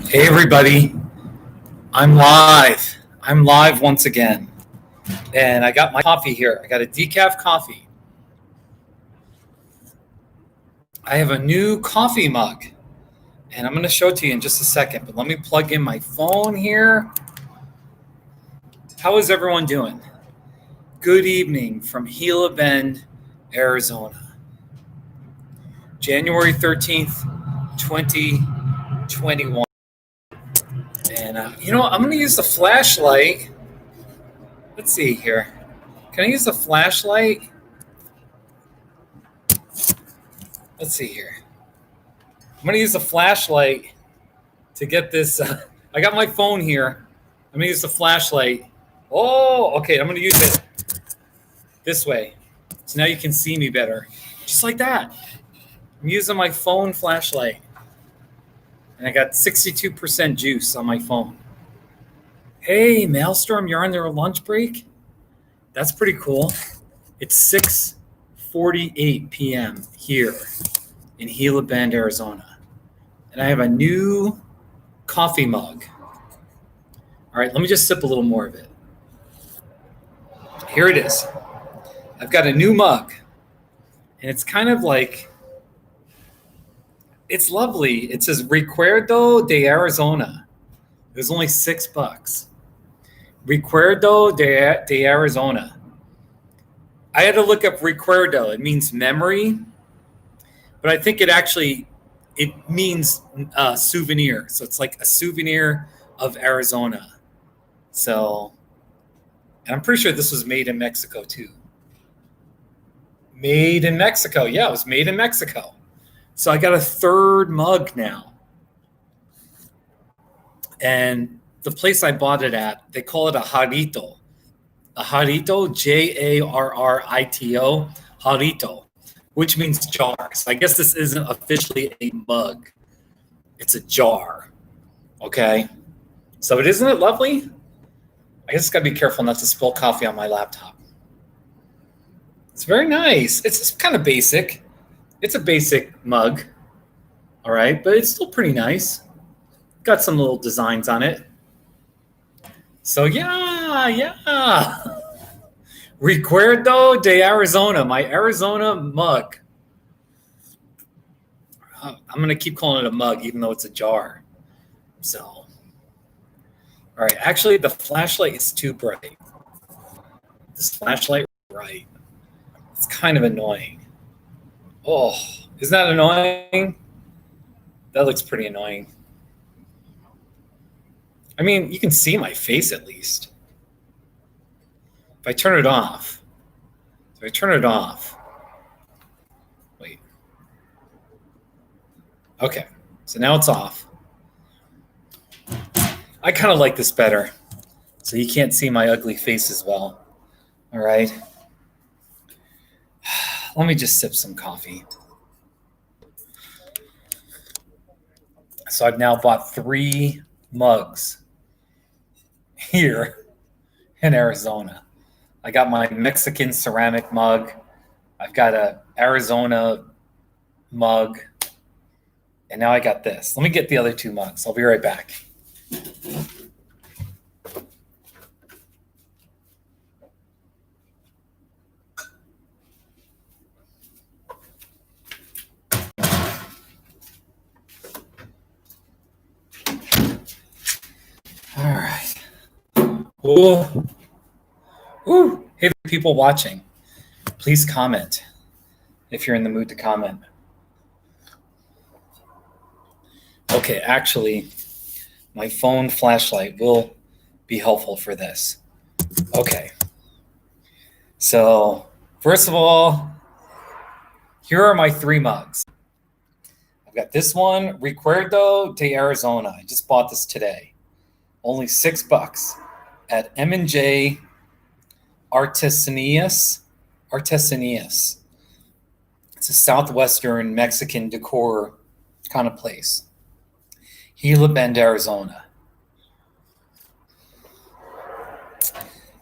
Hey everybody, I'm live. I'm live once again. And I got my coffee here. I got a decaf coffee. I have a new coffee mug. And I'm going to show it to you in just a second. But let me plug in my phone here. How is everyone doing? Good evening from Gila Bend, Arizona. January 13th, 2021. And I'm going to use the flashlight. Let's see here. Can I use the flashlight? Let's see here. I'm going to use the flashlight to get this. I got my phone here. I'm going to use the flashlight. Oh, okay. I'm going to use it this way. So now you can see me better. Just like that. I'm using my phone flashlight. And I got 62% juice on my phone. Hey, Maelstrom, you're on your lunch break? That's pretty cool. It's 6:48 p.m. here in Gila Bend, Arizona. And I have a new coffee mug. All right, let me just sip a little more of it. Here it is. I've got a new mug. And it's kind of like, it's lovely. It says Recuerdo de Arizona. It was only $6. Recuerdo de Arizona. I had to look up Recuerdo. It means memory. But I think it means souvenir. So it's like a souvenir of Arizona. So, and I'm pretty sure this was made in Mexico too. Made in Mexico. Yeah, it was made in Mexico. So I got a third mug now. And the place I bought it at, they call it a jarrito. A jarrito, Jarrito, jarrito, which means jar. So I guess this isn't officially a mug. It's a jar. Okay? So isn't it lovely? I guess got to be careful not to spill coffee on my laptop. It's very nice. It's just kind of basic. It's a basic mug. All right? But it's still pretty nice. Got some little designs on it. So yeah. Recuerdo de Arizona, my Arizona mug. I'm going to keep calling it a mug, even though it's a jar. So, all right. Actually, the flashlight is too bright. This flashlight is bright. It's kind of annoying. Oh, isn't that annoying? That looks pretty annoying. I mean, you can see my face at least. If I turn it off. Wait. Okay. So now it's off. I kind of like this better. So you can't see my ugly face as well. All right. Let me just sip some coffee. So I've now bought 3 mugs here in Arizona. I got my Mexican ceramic mug. I've got a Arizona mug. And now I got this. Let me get the other 2 mugs. I'll be right back. All right. Ooh. Hey, people watching, please comment if you're in the mood to comment. Okay, actually, my phone flashlight will be helpful for this. Okay. So, first of all, here are my 3 mugs. I've got this one, Recuerdo de Arizona. I just bought this today. Only $6 at M&J Artesanías. It's a southwestern Mexican decor kind of place. Gila Bend, Arizona.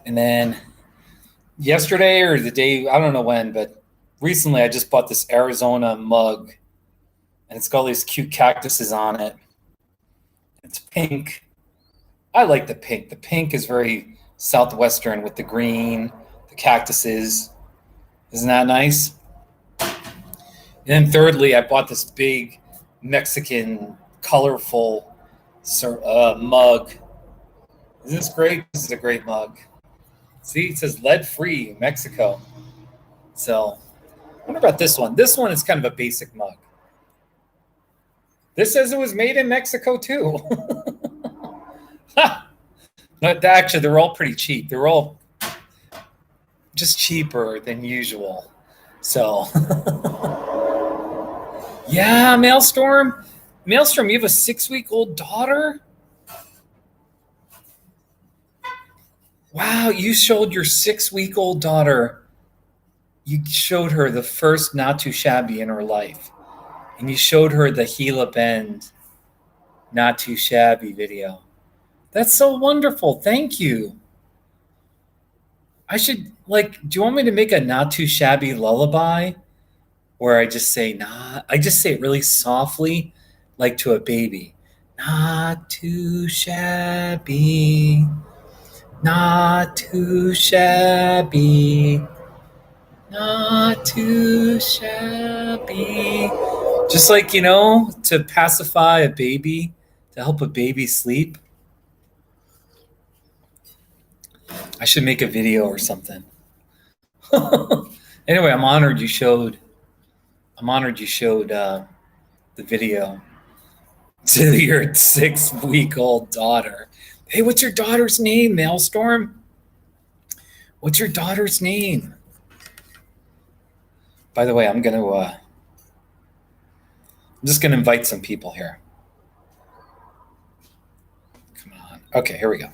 And then yesterday or the day, I don't know when, but recently I just bought this Arizona mug. And it's got all these cute cactuses on it. It's pink. I like the pink. The pink is very Southwestern with the green, the cactuses. Isn't that nice? And then thirdly, I bought this big Mexican colorful mug. Isn't this great? This is a great mug. See, it says lead-free Mexico. So I wonder about this one. This one is kind of a basic mug. This says it was made in Mexico too. But actually, they're all pretty cheap. They're all just cheaper than usual. So, yeah, Maelstrom. Maelstrom, you have a 6-week-old daughter? Wow, you showed your 6-week-old daughter. You showed her the first Not Too Shabby in her life. And you showed her the Gila Bend Not Too Shabby video. That's so wonderful. Thank you. I should, do you want me to make a Not Too Shabby lullaby where I just say, I just say it really softly, like to a baby. Not too shabby. Not too shabby. Not too shabby. Just like, to pacify a baby, to help a baby sleep. I should make a video or something. Anyway, I'm honored you showed the video to your 6-week-old daughter. Hey, what's your daughter's name, Maelstrom? What's your daughter's name? By the way, I'm just gonna invite some people here. Come on. Okay, here we go.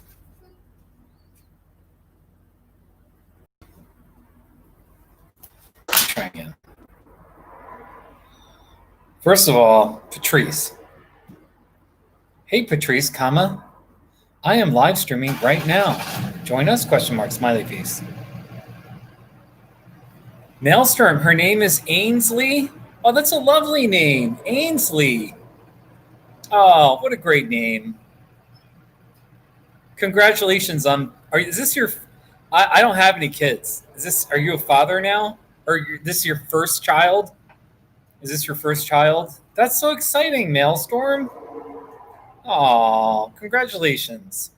Try again. First of all, Patrice. Hey, Patrice, I am live streaming right now. Join us, ? Smiley face. Maelstrom, her name is Ainsley. Oh, that's a lovely name. Ainsley. Oh, what a great name. Congratulations is this your, I don't have any kids. Are you a father now? Or this is your first child? Is this your first child? That's so exciting, Maelstrom. Oh, congratulations.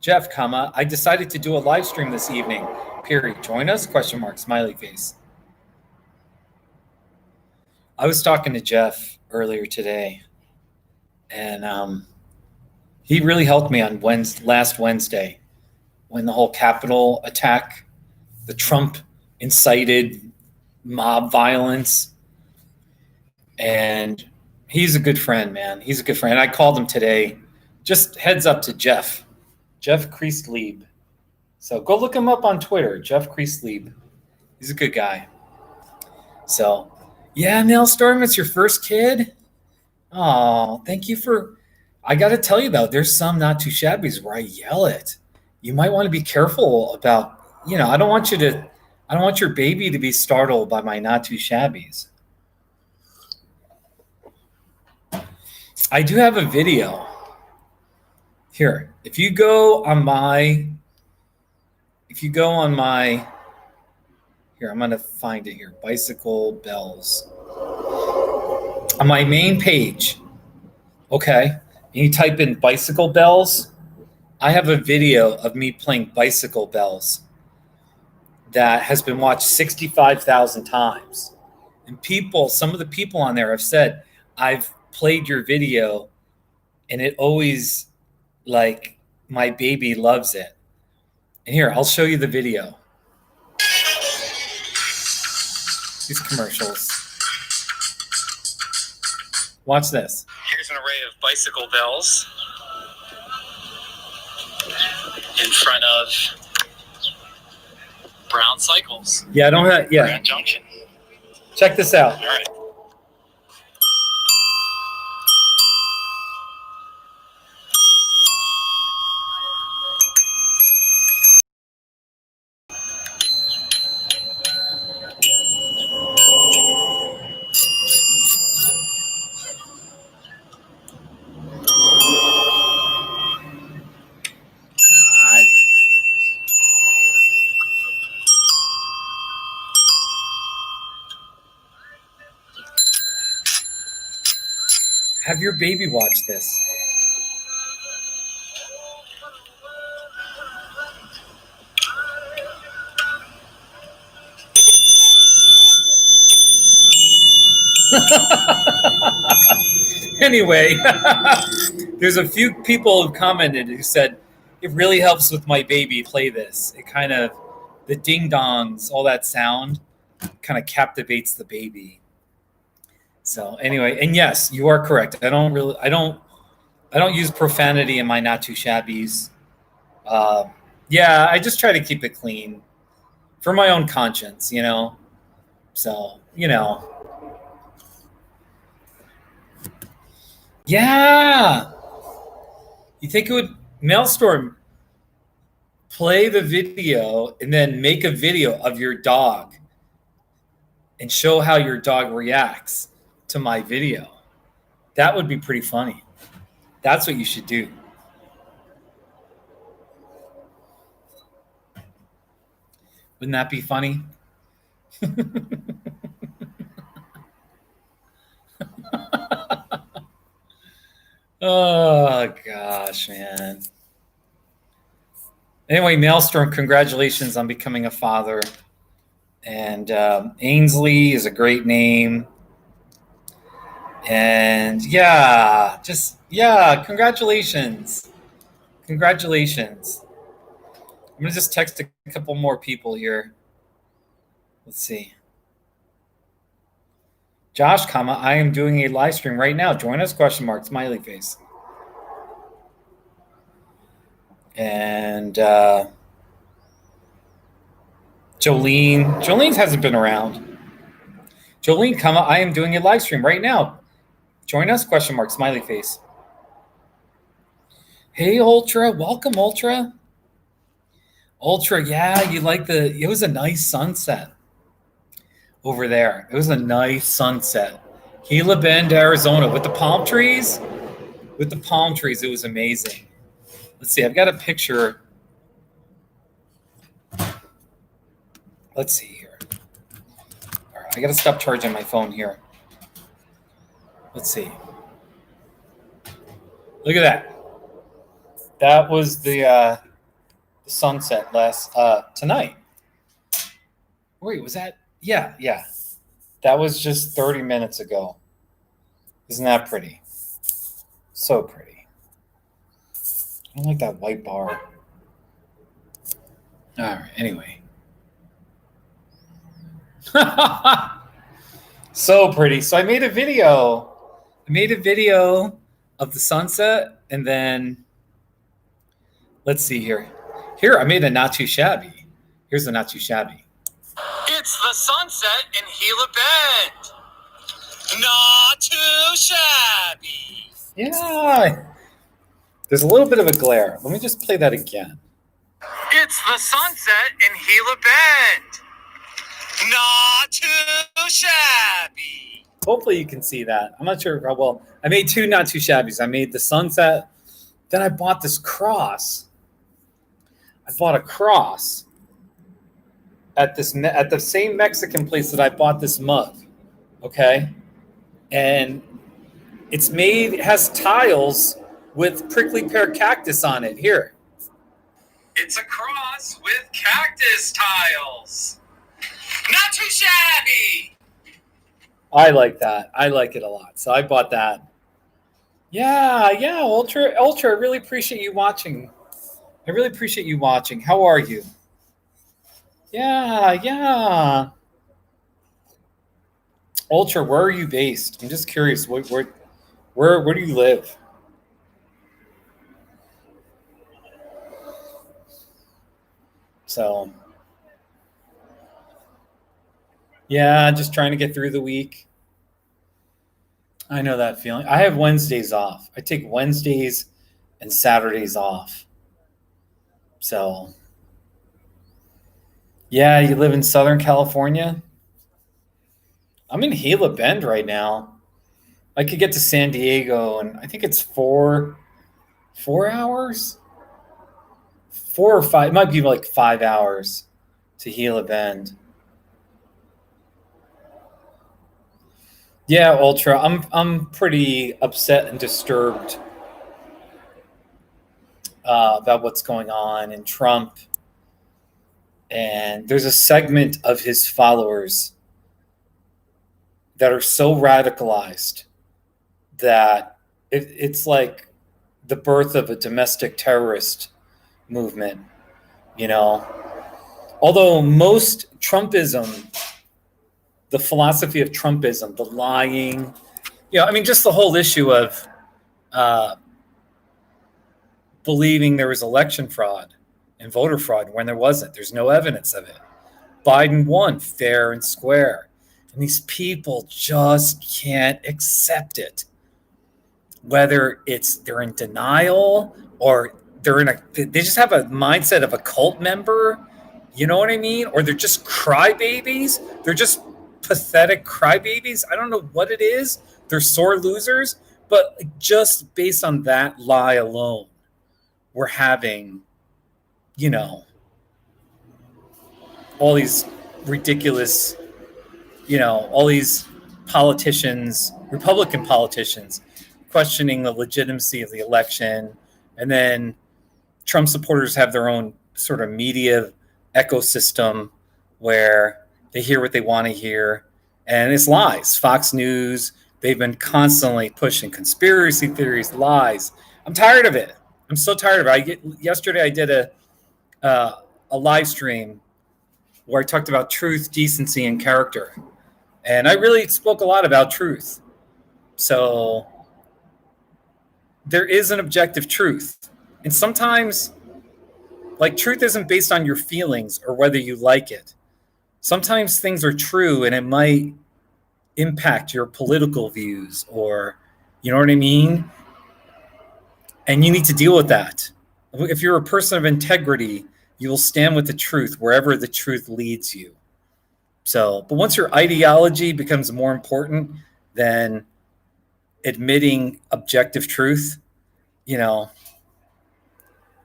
Jeff, I decided to do a live stream this evening. Period. Join us? ? Smiley face. I was talking to Jeff earlier today, and he really helped me on last Wednesday when the whole Capitol attack, the Trump incited mob violence. And he's a good friend, man. He's a good friend. I called him today. Just heads up to Jeff Kriestlieb. So go look him up on Twitter, Jeff Kriestlieb. He's a good guy. So, yeah, Maelstrom, it's your first kid. Oh, thank you I got to tell you, though, there's some Not Too Shabbies where I yell it. You might want to be careful about, I don't want your baby to be startled by my Not Too Shabbies. I do have a video. Here, if you go on my, here, I'm going to find it here, Bicycle Bells. On my main page, okay, and you type in Bicycle Bells, I have a video of me playing Bicycle Bells that has been watched 65,000 times. And some of the people on there have said, I've played your video and it always, my baby loves it. And here, I'll show you the video. These commercials. Watch this. Here's an array of bicycle bells in front of Brown Cycles. Yeah, I don't have, yeah. Grand Junction. Check this out. All right. Have your baby watch this. Anyway, there's a few people who commented who said, it really helps with my baby play this. It kind of, the ding dongs, all that sound kind of captivates the baby. So anyway, and yes, you are correct. I don't use profanity in my not too shabbies. Yeah, I just try to keep it clean for my own conscience, you know. So, you know. Yeah. You think it would, Maelstrom, play the video and then make a video of your dog and show how your dog reacts to my video. That would be pretty funny. That's what you should do. Wouldn't that be funny? Oh, gosh, man. Anyway, Maelstrom, congratulations on becoming a father. And Ainsley is a great name. And yeah, congratulations. Congratulations. I'm going to just text a couple more people here. Let's see. Josh, comma, I am doing a live stream right now. Join us, question mark, smiley face. And Jolene hasn't been around. Jolene, comma, I am doing a live stream right now. Join us, question mark, smiley face. Hey, Ultra, welcome, Ultra. Ultra, yeah, you like it was a nice sunset over there. It was a nice sunset. Gila Bend, Arizona, with the palm trees. With the palm trees, it was amazing. Let's see, I've got a picture. Let's see here. All right, I got to stop charging my phone here. Let's see. Look at that. That was the sunset tonight. Wait, was that? Yeah. That was just 30 minutes ago. Isn't that pretty? So pretty. I don't like that white bar. All right, anyway. So pretty. So I made a video. Of the sunset, and then let's see here. Here, I made a not too shabby. Here's the not too shabby. It's the sunset in Gila Bend. Not too shabby. Yeah. There's a little bit of a glare. Let me just play that again. It's the sunset in Gila Bend. Not too shabby. Hopefully you can see that. I'm not sure how well. I made two not too shabbies. I made the sunset. Then I bought this cross. I bought a cross at the same Mexican place that I bought this mug. Okay? And it has tiles with prickly pear cactus on it. Here. It's a cross with cactus tiles. Not too shabby. I like that. I like it a lot. So I bought that. Yeah, Ultra, I really appreciate you watching. How are you? Yeah. Ultra, where are you based? I'm just curious. Where do you live? So, yeah, just trying to get through the week. I know that feeling. I have Wednesdays off. I take Wednesdays and Saturdays off. So, yeah, you live in Southern California? I'm in Gila Bend right now. I could get to San Diego, and I think it's 4 hours? 4 or 5. It might be like 5 hours to Gila Bend. Yeah, Ultra. I'm pretty upset and disturbed about what's going on in Trump. And there's a segment of his followers that are so radicalized that it's like the birth of a domestic terrorist movement, you know. Although most Trumpism, the philosophy of Trumpism, the lying, I mean, just the whole issue of uh, believing there was election fraud and voter fraud when there wasn't. There's no evidence of it. Biden won fair and square. And these people just can't accept it. Whether it's they're in denial or they just have a mindset of a cult member, you know what I mean? Or they're just crybabies. They're just pathetic crybabies. I don't know what it is. They're sore losers. But just based on that lie alone, we're having, all these ridiculous, all these politicians, Republican politicians, questioning the legitimacy of the election. And then Trump supporters have their own sort of media ecosystem where they hear what they want to hear. And it's lies. Fox News, they've been constantly pushing conspiracy theories, lies. I'm tired of it. I'm so tired of it. Yesterday I did a live stream where I talked about truth, decency, and character. And I really spoke a lot about truth. So there is an objective truth. And sometimes, like, truth isn't based on your feelings or whether you like it. Sometimes things are true and it might impact your political views, or, you know what I mean? And you need to deal with that. If you're a person of integrity, you will stand with the truth wherever the truth leads you. So, but once your ideology becomes more important than admitting objective truth,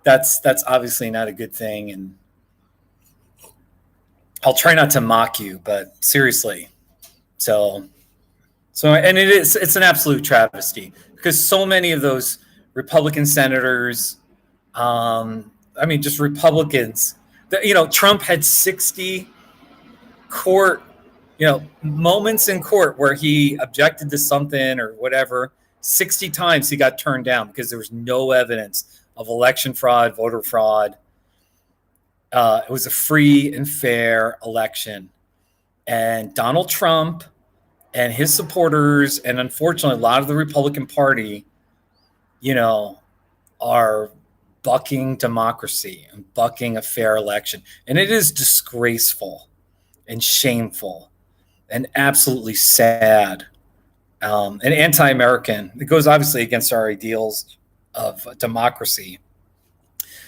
that's obviously not a good thing. And I'll try not to mock you, but seriously. So, and it's an absolute travesty because so many of those Republican senators, just Republicans, Trump had 60 court, moments in court where he objected to something or whatever. 60 times he got turned down because there was no evidence of election fraud, voter fraud. It was a free and fair election. And Donald Trump and his supporters, and unfortunately a lot of the Republican Party, are bucking democracy and bucking a fair election. And it is disgraceful and shameful and absolutely sad and anti-American. It goes obviously against our ideals of democracy.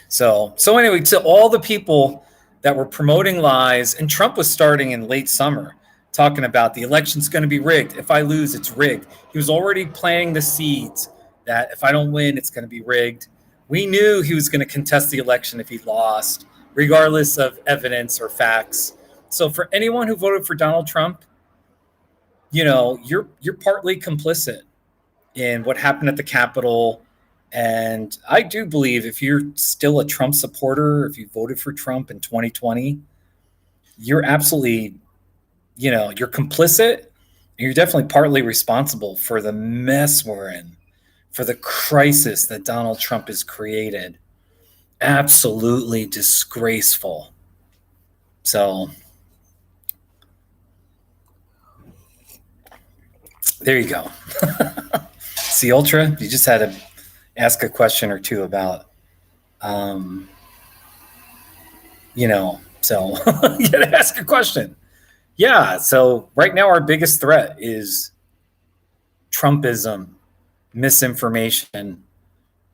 So anyway, to all the people that were promoting lies, and Trump was starting in late summer talking about the election's going to be rigged. If I lose, it's rigged. He was already planting the seeds that if I don't win, it's going to be rigged. We knew he was going to contest the election if he lost, regardless of evidence or facts. So for anyone who voted for Donald Trump, you're partly complicit in what happened at the Capitol. And I do believe if you're still a Trump supporter, if you voted for Trump in 2020, you're absolutely, you're complicit. And you're definitely partly responsible for the mess we're in, for the crisis that Donald Trump has created. Absolutely disgraceful. So there you go. See, Ultra, you just had to ask a question or two about, so you gotta ask a question. Yeah, so right now our biggest threat is Trumpism, misinformation,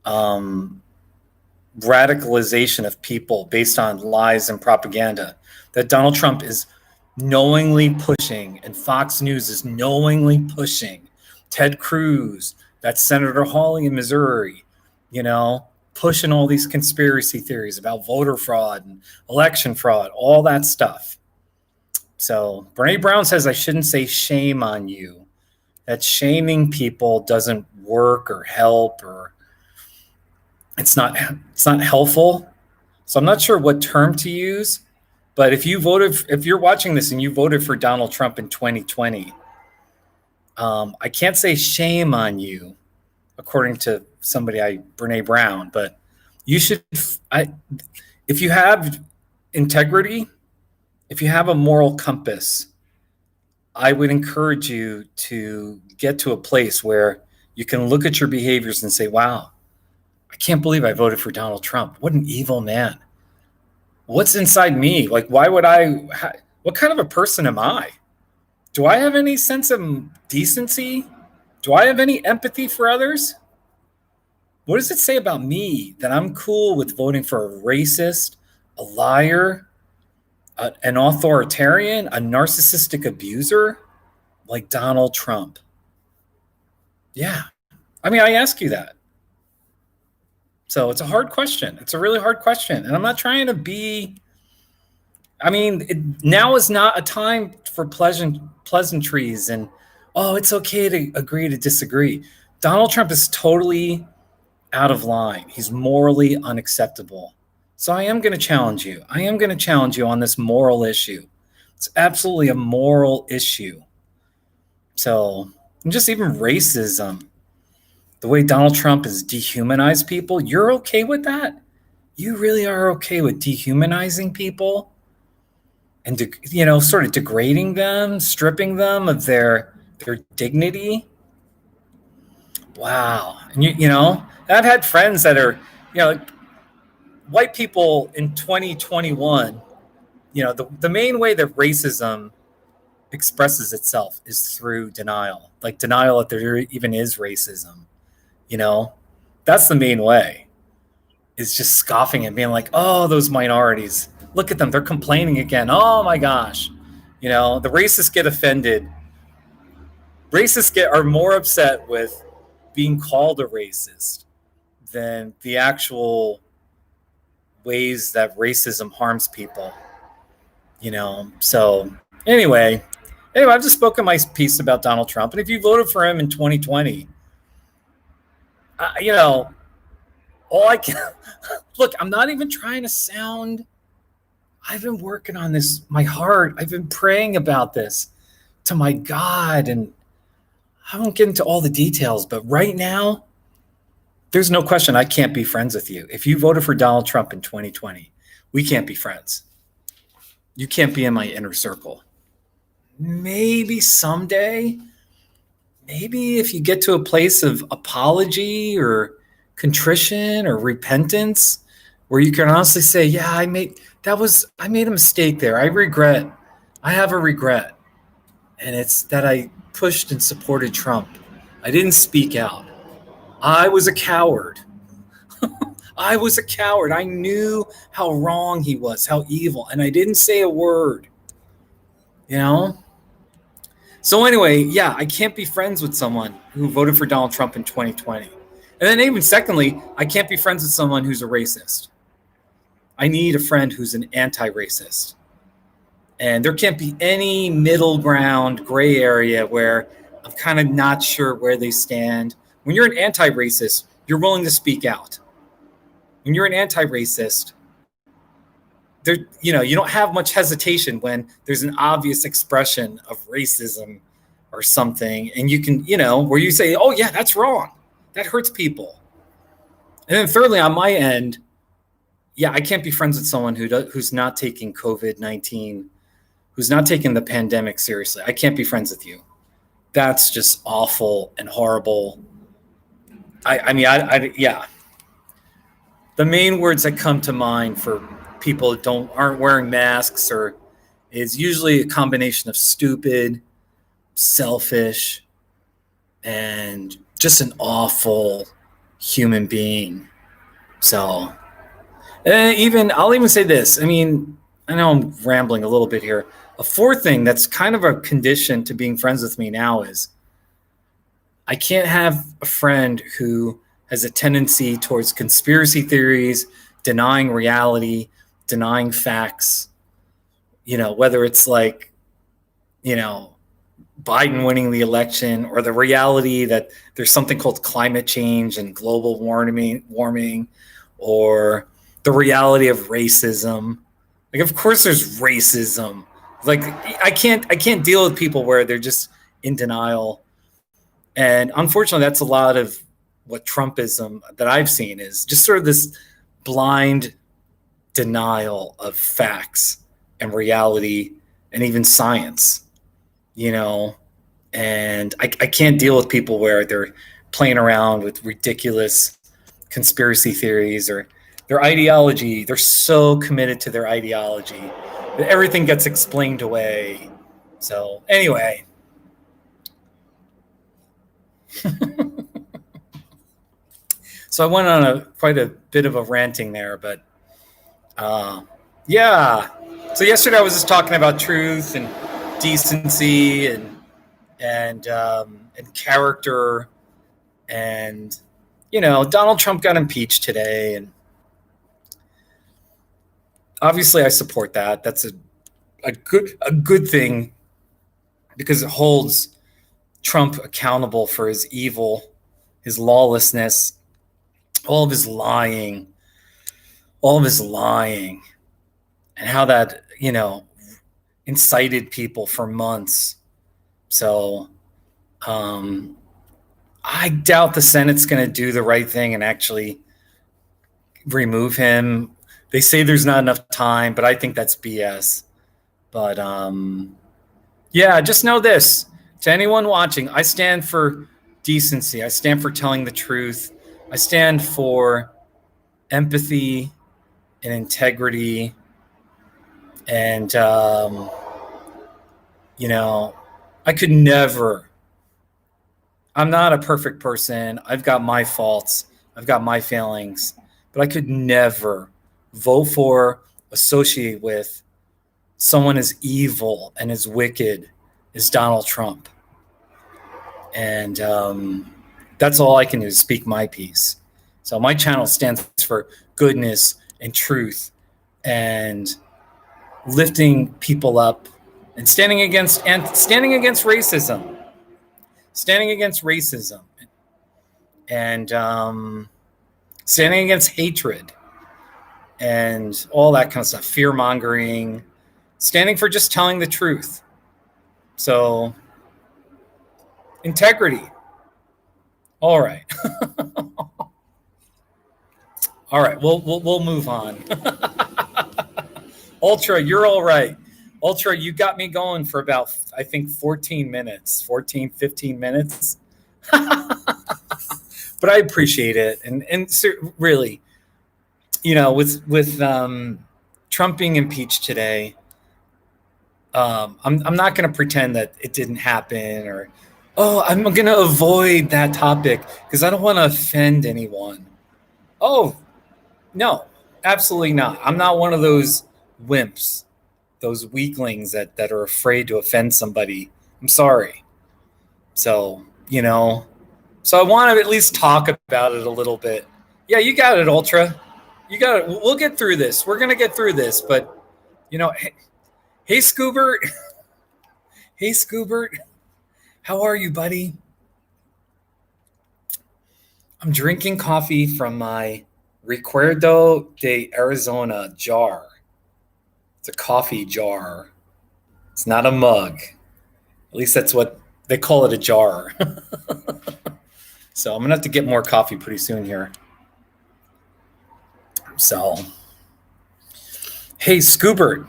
radicalization of people based on lies and propaganda that Donald Trump is knowingly pushing, and Fox News is knowingly pushing. Ted Cruz, that's Senator Hawley in Missouri, pushing all these conspiracy theories about voter fraud and election fraud, all that stuff. So Brene Brown says I shouldn't say shame on you that shaming people doesn't work or help, or it's not helpful. So I'm not sure what term to use, but if you're watching this and you voted for Donald Trump in 2020, I can't say shame on you, according to Brene Brown, but you should, if you have integrity, if you have a moral compass, I would encourage you to get to a place where you can look at your behaviors and say, wow, I can't believe I voted for Donald Trump. What an evil man. What's inside me? Like, what kind of a person am I? Do I have any sense of decency? Do I have any empathy for others? What does it say about me that I'm cool with voting for a racist, a liar, an authoritarian, a narcissistic abuser like Donald Trump? Yeah. I mean, I ask you that. So it's a hard question. It's a really hard question. And I'm not trying to be, now is not a time for pleasantries and, oh, it's okay to agree to disagree. Donald Trump is totally out of line. He's morally unacceptable. So I am going to challenge you. I am going to challenge you on this moral issue. It's absolutely a moral issue. So, and just even racism, the way Donald Trump has dehumanized people, you're okay with that? You really are okay with dehumanizing people and, sort of degrading them, stripping them of their dignity? Wow. And, I've had friends that are, white people in 2021, the main way that racism expresses itself is through denial, like denial that there even is racism. That's the main way, is just scoffing and being like, oh, those minorities, look at them, they're complaining again. Oh my gosh. The racists get offended. Are more upset with being called a racist than the actual ways that racism harms people. So anyway, I've just spoken my piece about Donald Trump. And if you voted for him in 2020, all I can look, I'm not even trying to sound, I've been working on this, my heart. I've been praying about this to my God, and I won't get into all the details, but right now, there's no question I can't be friends with you. If you voted for Donald Trump in 2020, we can't be friends. You can't be in my inner circle. Maybe someday, maybe if you get to a place of apology or contrition or repentance, where you can honestly say, yeah, I made a mistake there. I have a regret. And it's that I pushed and supported Trump. I didn't speak out. I was a coward. I was a coward. I knew how wrong he was, how evil, and I didn't say a word. So anyway, yeah, I can't be friends with someone who voted for Donald Trump in 2020. And then even secondly, I can't be friends with someone who's a racist. I need a friend who's an anti-racist. And there can't be any middle ground, gray area where I'm kind of not sure where they stand. When you're an anti-racist, you're willing to speak out. When you're an anti-racist, you don't have much hesitation when there's an obvious expression of racism or something, and you can, where you say, oh yeah, that's wrong. That hurts people. And then thirdly, on my end, yeah, I can't be friends with someone who's not taking COVID-19, who's not taking the pandemic seriously. I can't be friends with you. That's just awful and horrible. Yeah. The main words that come to mind for people that aren't wearing masks is usually a combination of stupid, selfish, and just an awful human being. So, I'll even say this. I know I'm rambling a little bit here. A fourth thing that's kind of a condition to being friends with me now is I can't have a friend who has a tendency towards conspiracy theories, denying reality, denying facts, whether it's like, Biden winning the election, or the reality that there's something called climate change and global warming, or the reality of racism. Like, of course there's racism. Like, I can't deal with people where they're just in denial. And unfortunately, that's a lot of what Trumpism that I've seen is just sort of this blind denial of facts and reality and even science, you know. And I can't deal with people where they're playing around with ridiculous conspiracy theories or their ideology. They're so committed to their ideology that everything gets explained away. So anyway, so I went on quite a bit of a ranting there, but yeah. So yesterday I was just talking about truth and decency and character, and Donald Trump got impeached today, and obviously I support that. That's a good thing, because it holds Trump accountable for his evil, his lawlessness, all of his lying, and how that incited people for months. So I doubt the Senate's going to do the right thing and actually remove him. They say there's not enough time, but I think that's BS. But yeah, just know this. To anyone watching, I stand for decency. I stand for telling the truth. I stand for empathy and integrity. And, I could never, I'm not a perfect person. I've got my faults. I've got my failings. But I could never vote for, associate with someone as evil and as wicked as Donald Trump. And that's all I can do, is speak my piece. So my channel stands for goodness and truth and lifting people up and standing against racism. Standing against racism and standing against hatred and all that kind of stuff, fear mongering, standing for just telling the truth. So, integrity. All right. All right, we'll move on. Ultra, you're all right. Ultra, you got me going for about, I think, 15 minutes. But I appreciate it. And really, with Trump being impeached today, I'm not going to pretend that it didn't happen, or, I'm going to avoid that topic because I don't want to offend anyone. Oh, no, absolutely not. I'm not one of those wimps, those weaklings that are afraid to offend somebody. I'm sorry. So, so I want to at least talk about it a little bit. Yeah, you got it, Ultra. You got it. We'll get through this. We're going to get through this. But, hey, Scoobert. Hey, Scoobert. How are you, buddy? I'm drinking coffee from my Recuerdo de Arizona jar. It's a coffee jar. It's not a mug. At least that's what they call it, a jar. So I'm going to have to get more coffee pretty soon here. So, hey, Scoobert,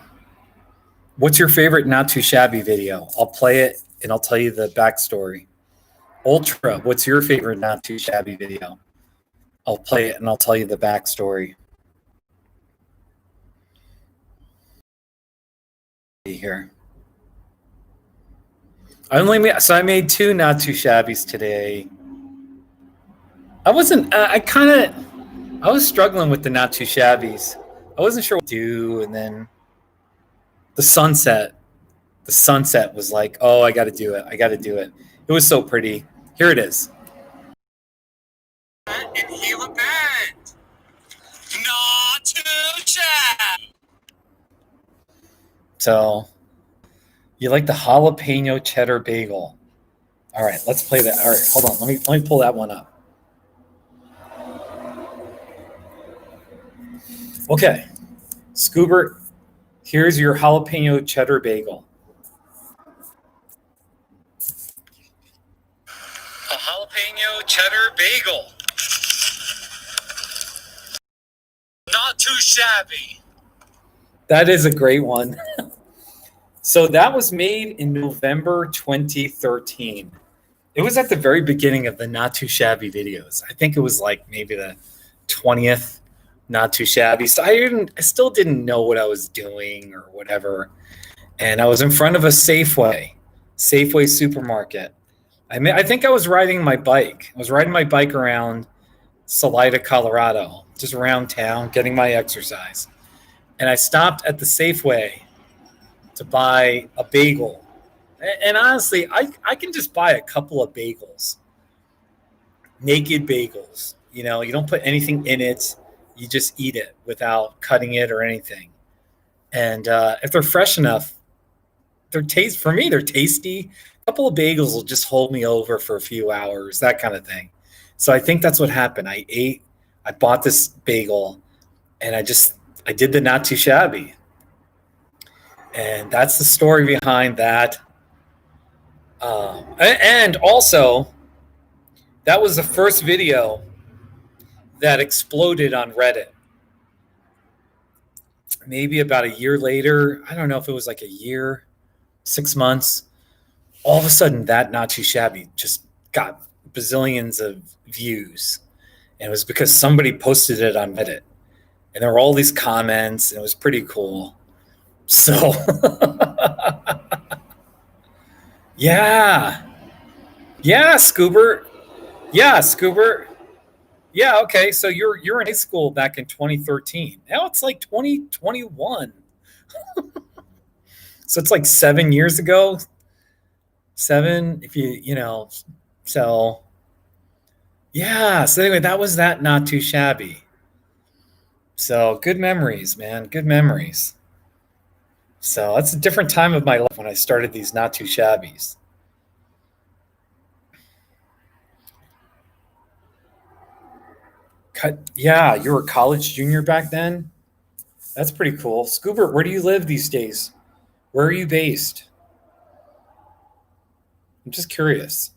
what's your favorite Not Too Shabby video? I'll play it and I'll tell you the backstory. Ultra, what's your favorite Not Too Shabby video? I'll play it and I'll tell you the backstory. Here. I made 2 Not Too Shabbies today. I wasn't, I was struggling with the Not Too Shabbies. I wasn't sure what to do. And then the sunset was like, oh, I got to do it. It was so pretty. Here it is. And heal a band. Not Too Shabby. So You like the jalapeno cheddar bagel. All right, let's play that. All right, hold on. Let me pull that one up. Okay, Scoobert, here's your jalapeno cheddar bagel. A jalapeno cheddar bagel. Not too shabby. That is a great one. So that was made in November 2013. It was at the very beginning of the Not Too Shabby videos. I think it was like maybe the 20th Not Too Shabby. So I still didn't know what I was doing or whatever. And I was in front of a Safeway supermarket. I think I was riding my bike. I was riding my bike around Salida, Colorado, just around town, getting my exercise. And I stopped at the Safeway to buy a bagel. And honestly, I can just buy a couple of bagels, naked bagels. You know, you don't put anything in it. You just eat it without cutting it or anything. And if they're fresh enough, they're tasty. A couple of bagels will just hold me over for a few hours, that kind of thing. So I think that's what happened. I bought this bagel, and I did the Not Too Shabby. And that's the story behind that. And also, that was the first video that exploded on Reddit. Maybe about a year later, I don't know if it was like a year, 6 months, all of a sudden that Not Too Shabby just got bazillions of views. And it was because somebody posted it on Reddit. And there were all these comments, and it was pretty cool. So, yeah, Scoobert. Yeah, Scoobert. Yeah, okay. So you're in high school back in 2013. Now it's like 2021. So it's like 7 years ago. 7, if you know. So, yeah. So anyway, that was that Not Too Shabby. So good memories, man. Good memories. So that's a different time of my life when I started these Not Too Shabbies. Yeah, you were a college junior back then? That's pretty cool. Scoobert, where do you live these days? Where are you based? I'm just curious.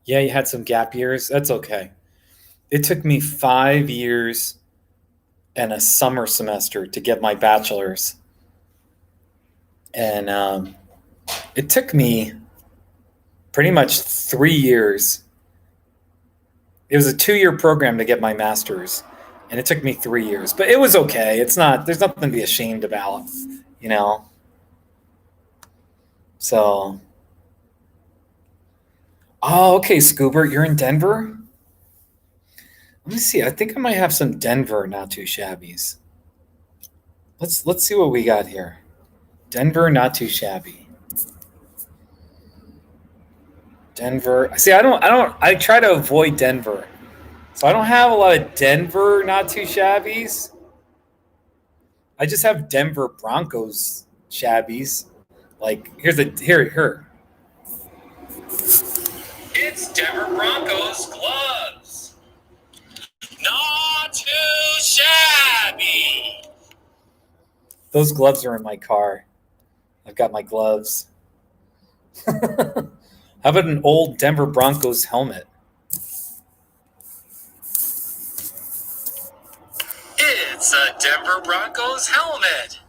Yeah, you had some gap years. That's okay. It took me 5 years and a summer semester to get my bachelor's. And it took me pretty much 3 years. It was a 2-year program to get my master's, and it took me 3 years. But it was okay. There's nothing to be ashamed about, you know. So, oh, okay, Scoobert, you're in Denver? Let me see. I think I might have some Denver Not Too Shabbies. Let's see what we got here. Denver Not Too Shabby. Denver. See, I try to avoid Denver. So I don't have a lot of Denver Not Too Shabbies. I just have Denver Broncos Shabbies. Like here. It's Denver Broncos gloves. Not too shabby. Those gloves are in my car. I've got my gloves. How about an old Denver Broncos helmet? It's a Denver Broncos helmet.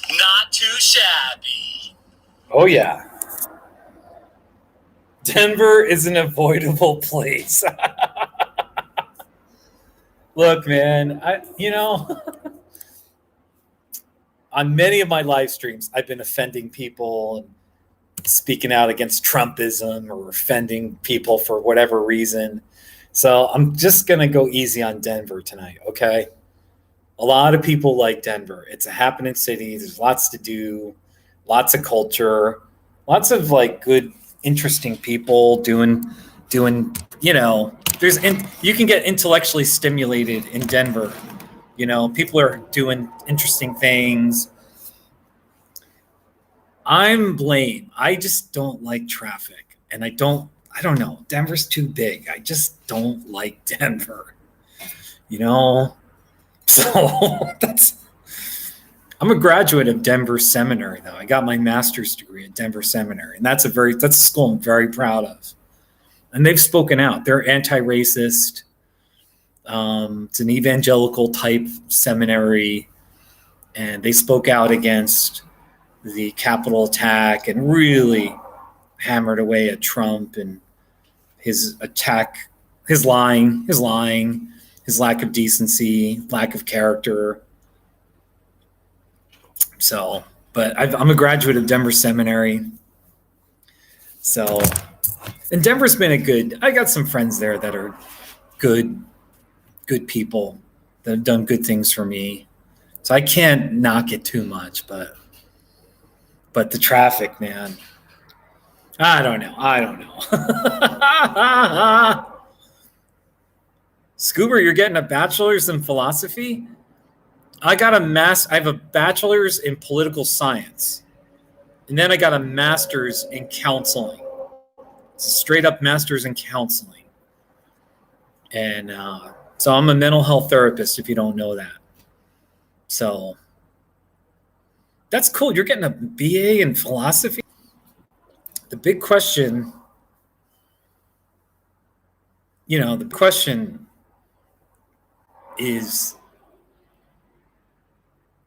Not too shabby. Oh, yeah. Denver is an avoidable place. Look, man, on many of my live streams, I've been offending people and speaking out against Trumpism or offending people for whatever reason. So I'm just going to go easy on Denver tonight, okay? A lot of people like Denver. It's a happening city. There's lots to do, lots of culture, lots of like good, interesting people doing doing, you can get intellectually stimulated in Denver. People are doing interesting things. I'm Blaine. I just don't like traffic, and I don't know. Denver's too big. I just don't like Denver. So I'm a graduate of Denver Seminary, though. I got my master's degree at Denver Seminary, and that's a school I'm very proud of. And they've spoken out. They're anti-racist. It's an evangelical type seminary, and they spoke out against the Capitol attack and really hammered away at Trump and his attack, his lying, his lack of decency, lack of character. So, but I'm a graduate of Denver Seminary. So, and Denver's been I got some friends there that are good people that have done good things for me. So I can't knock it too much, but the traffic, man, I don't know. Scuba, you're getting a bachelor's in philosophy? I have a bachelor's in political science. And then I got a master's in counseling. It's a straight up master's in counseling. And so I'm a mental health therapist, if you don't know that. So that's cool. You're getting a BA in philosophy. The big question, is,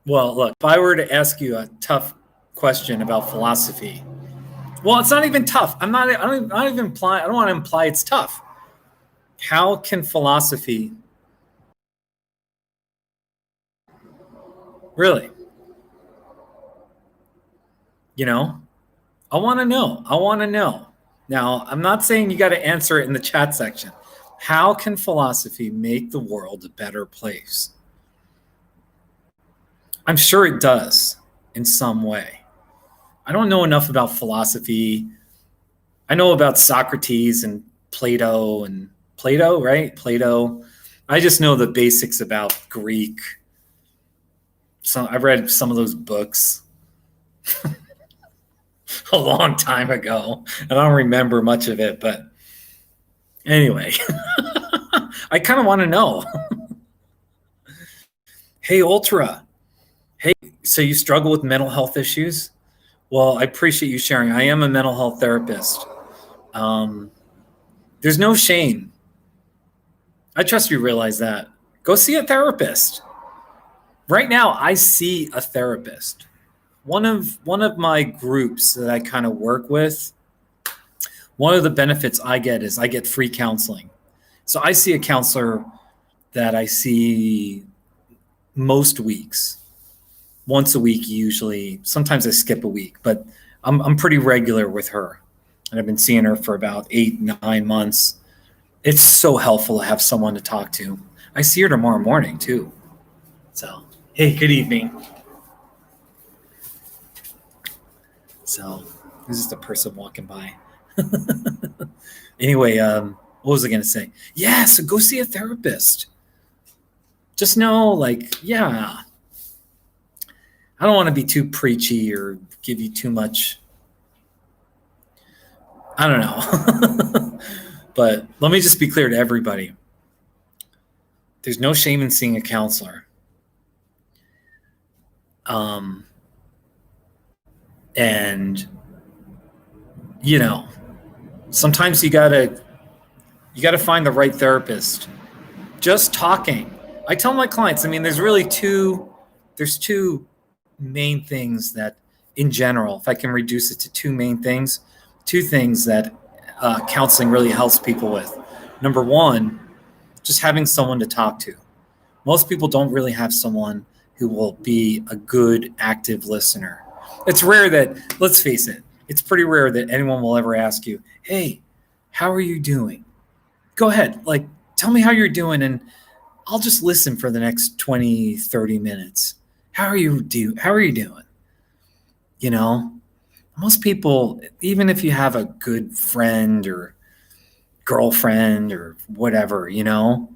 well, look, if I were to ask you a tough question about philosophy, well, it's not even tough. I don't want to imply it's tough. How can philosophy really? I want to know. Now, I'm not saying you got to answer it in the chat section. How can philosophy make the world a better place? I'm sure it does in some way. I don't know enough about philosophy. I know about Socrates and Plato, right? Plato. I just know the basics about Greek. So I've read some of those books a long time ago. I don't remember much of it, but anyway, I kind of want to know. Hey, Ultra. Hey, so you struggle with mental health issues? Well, I appreciate you sharing. I am a mental health therapist. There's no shame. I trust you realize that. Go see a therapist. Right now, I see a therapist. One of my groups that I kind of work with, one of the benefits I get is I get free counseling. So I see a counselor that I see most weeks, once a week usually. Sometimes I skip a week, but I'm pretty regular with her. And I've been seeing her for about 8-9 months. It's so helpful to have someone to talk to. I see her tomorrow morning too. So, hey, good evening. So, this is the person walking by. Anyway, what was I going to say? Yeah, so go see a therapist. Just know, I don't want to be too preachy or give you too much. I don't know. But let me just be clear to everybody. There's no shame in seeing a counselor. And sometimes you gotta find the right therapist. Just talking. I tell my clients, there's two main things that, in general, if I can reduce it to two things that counseling really helps people with. Number one, just having someone to talk to. Most people don't really have someone who will be a good, active listener. It's rare that, let's face it, it's pretty rare that anyone will ever ask you, hey, how are you doing? Go ahead, tell me how you're doing, and I'll just listen for the next 20, 30 minutes. How are you doing? Most people, even if you have a good friend or girlfriend or whatever, you know?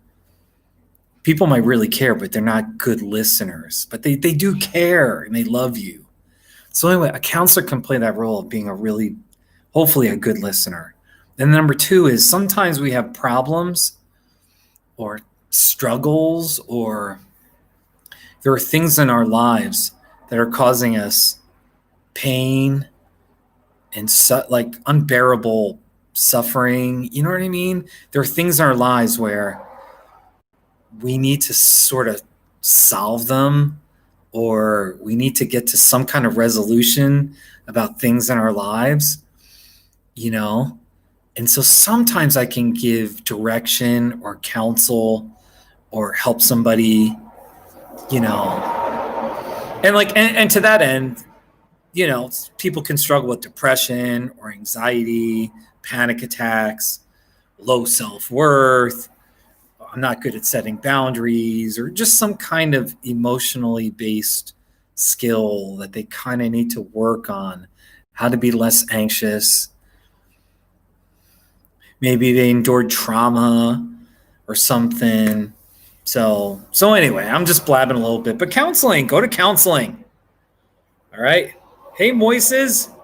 People might really care, but they're not good listeners. But they do care and they love you. So anyway, a counselor can play that role of being a really, hopefully a good listener. And number two is sometimes we have problems or struggles, or there are things in our lives that are causing us pain and like unbearable suffering. You know what I mean? There are things in our lives where we need to sort of solve them, or we need to get to some kind of resolution about things in our lives, you know? And so sometimes I can give direction or counsel or help somebody, you know, and like, and to that end, you know, people can struggle with depression or anxiety, panic attacks, low self-worth. I'm not good at setting boundaries, or just some kind of emotionally based skill that they kind of need to work on, how to be less anxious. Maybe they endured trauma or something. So anyway, I'm just blabbing a little bit, but counseling, go to counseling. All right. Hey, Moises.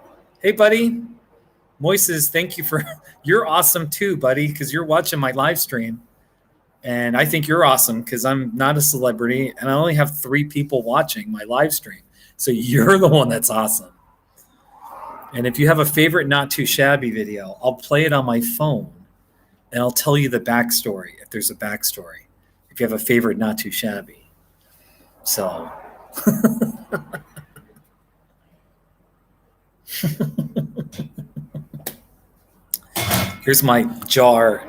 Hey, buddy. Moises, thank you for, you're awesome too, buddy, because you're watching my live stream. And I think you're awesome because I'm not a celebrity and I only have 3 people watching my live stream. So you're the one that's awesome. And if you have a favorite Not Too Shabby video, I'll play it on my phone and I'll tell you the backstory if there's a backstory. If you have a favorite Not Too Shabby. So. Here's my jar.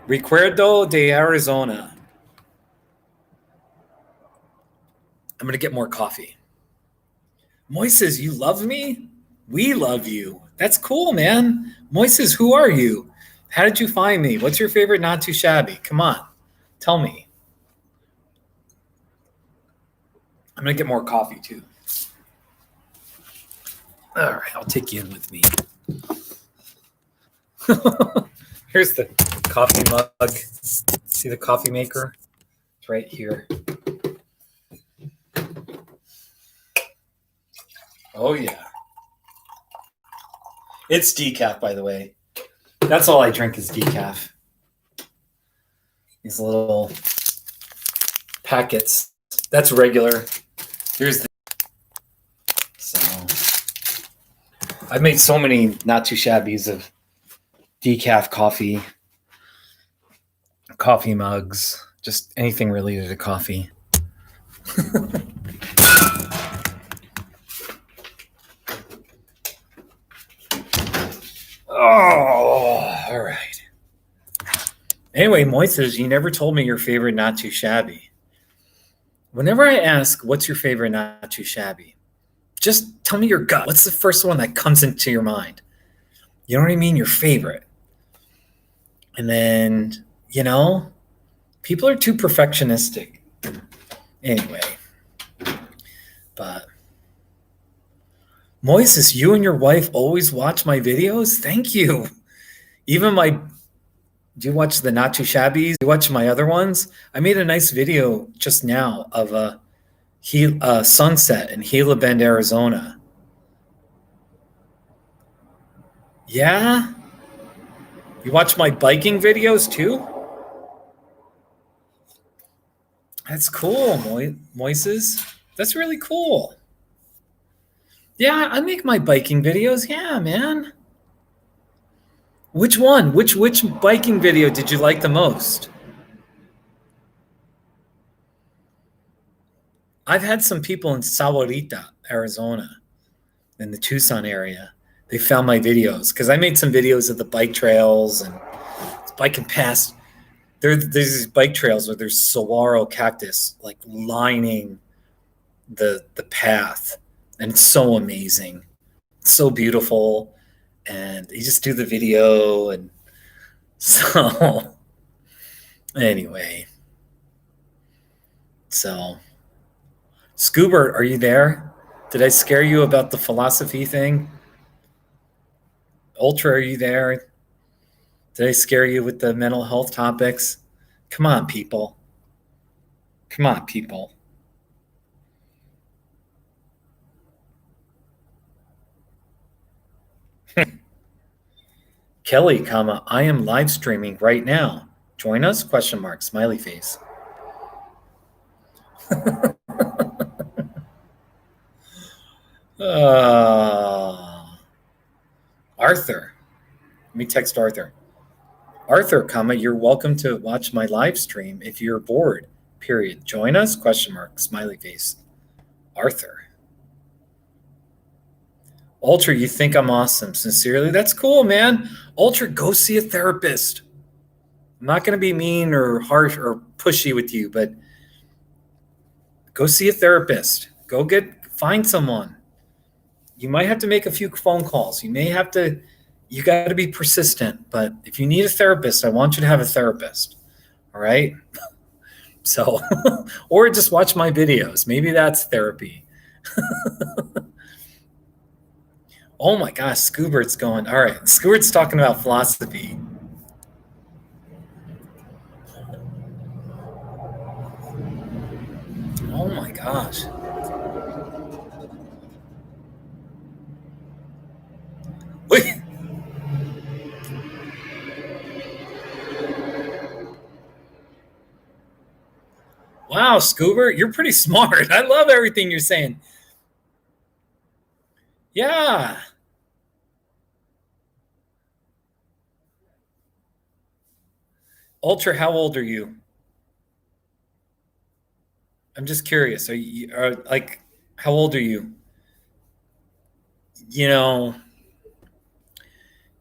Recuerdo de Arizona. I'm going to get more coffee. Moises, you love me? We love you. That's cool, man. Moises, who are you? How did you find me? What's your favorite Not Too Shabby? Come on. Tell me. I'm going to get more coffee, too. All right, I'll take you in with me. Here's the coffee mug. See the coffee maker? It's right here. Oh, yeah. It's decaf, by the way. That's all I drink is decaf. These little packets. That's regular. Here's the... So, I've made so many Not Too Shabbies of decaf coffee mugs, just anything related to coffee. Oh, all right. Anyway, Moises, you never told me your favorite Not Too Shabby. Whenever I ask, what's your favorite Not Too Shabby? Just tell me your gut. What's the first one that comes into your mind? You know what I mean? Your favorite. And then, you know, people are too perfectionistic. Anyway. But Moises, you and your wife always watch my videos? Thank you. Even my, do you watch the Not Too Shabbies? Do you watch my other ones? I made a nice video just now of a sunset in Gila Bend, Arizona. Yeah? You watch my biking videos too? That's cool, Moises. That's really cool. Yeah, I make my biking videos. Yeah, man. Which one? Which biking video did you like the most? I've had some people in Sahuarita, Arizona, in the Tucson area. They found my videos because I made some videos of the bike trails and biking past. There's these bike trails where there's saguaro cactus like lining the path, and it's so amazing. It's so beautiful, and you just do the video, and so anyway. So, Scoobert, are you there? Did I scare you about the philosophy thing? Ultra, are you there? Did I scare you with the mental health topics? Come on, people. Come on, people. Kelly, comma, I am live streaming right now. Join us? Question mark, smiley face. Arthur. Let me text Arthur. Arthur, comma, you're welcome to watch my live stream if you're bored. Period. Join us? Question mark, smiley face. Arthur. Ultra, you think I'm awesome. Sincerely, that's cool, man. Ultra, go see a therapist. I'm not going to be mean or harsh or pushy with you, but go see a therapist. Find someone. You might have to make a few phone calls. You got to be persistent. But if you need a therapist, I want you to have a therapist. All right? So, or just watch my videos. Maybe that's therapy. Oh my gosh, Scoobert's going. All right, Scoobert's talking about philosophy. Oh my gosh. Wait. Wow, Scoobert, you're pretty smart. I love everything you're saying. Yeah. Ultra, how old are you? I'm just curious. How old are you? You know,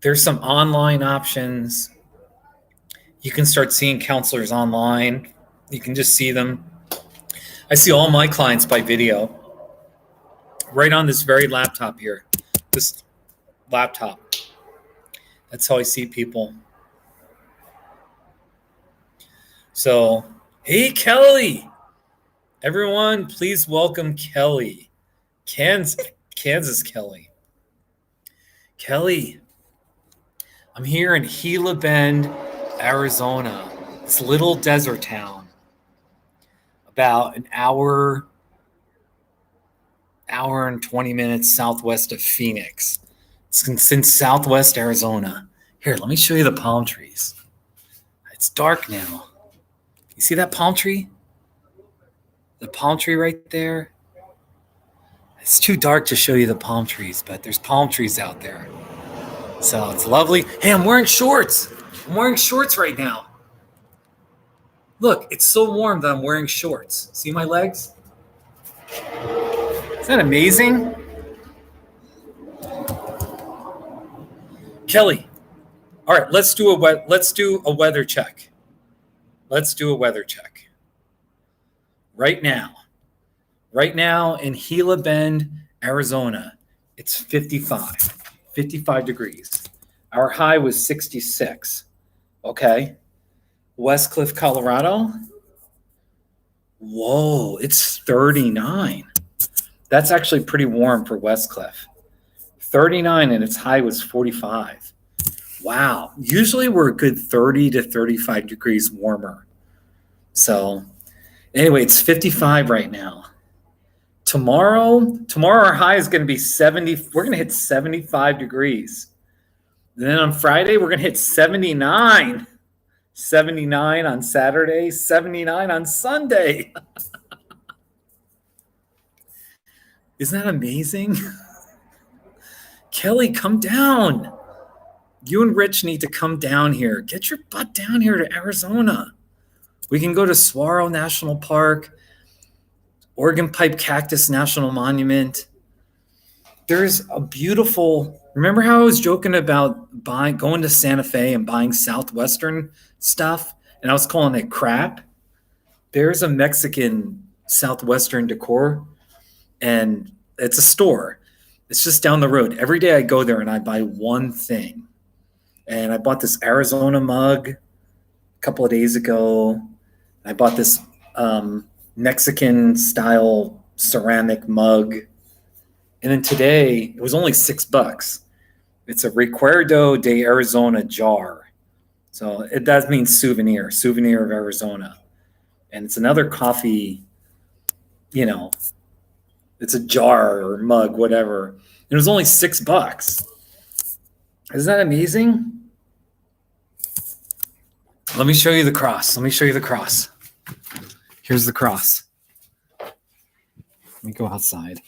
there's some online options. You can start seeing counselors online. You can just see them. I see all my clients by video right on this very laptop here. This laptop. That's how I see people. So, hey, Kelly. Everyone, please welcome Kelly. Kansas Kelly. Kelly, I'm here in Gila Bend, Arizona. This little desert town. About an hour and 20 minutes southwest of Phoenix. It's in southwest Arizona. Here, let me show you the palm trees. It's dark now. You see that palm tree? The palm tree right there? It's too dark to show you the palm trees, but there's palm trees out there. So it's lovely. Hey, I'm wearing shorts. I'm wearing shorts right now. Look, it's so warm that I'm wearing shorts. See my legs? Isn't that amazing? Kelly. All right, let's do a weather check. Let's do a weather check. Right now in Gila Bend, Arizona, it's 55 degrees. Our high was 66. Okay. West Cliff, Colorado. Whoa, it's 39. That's actually pretty warm for West Cliff. 39 and its high was 45. Wow. Usually we're a good 30 to 35 degrees warmer. So anyway, it's 55 right now. Tomorrow our high is going to be 70. We're going to hit 75 degrees. And then on Friday, we're going to hit 79. 79 on Saturday, 79 on Sunday. Isn't that amazing? Kelly, come down. You and Rich need to come down here. Get your butt down here to Arizona. We can go to Saguaro National Park, Oregon Pipe Cactus National Monument. There's a beautiful, remember how I was joking about going to Santa Fe and buying Southwestern stuff, and I was calling it crap? There's a Mexican Southwestern decor, and it's a store. It's just down the road. Every day I go there and I buy one thing. And I bought this Arizona mug a couple of days ago. I bought this Mexican style ceramic mug. And then today it was only $6. It's a Recuerdo de Arizona jar. So that means souvenir of Arizona. And it's another coffee, you know, it's a jar or mug, whatever. And it was only $6. Isn't that amazing? Let me show you the cross. Here's the cross. Let me go outside.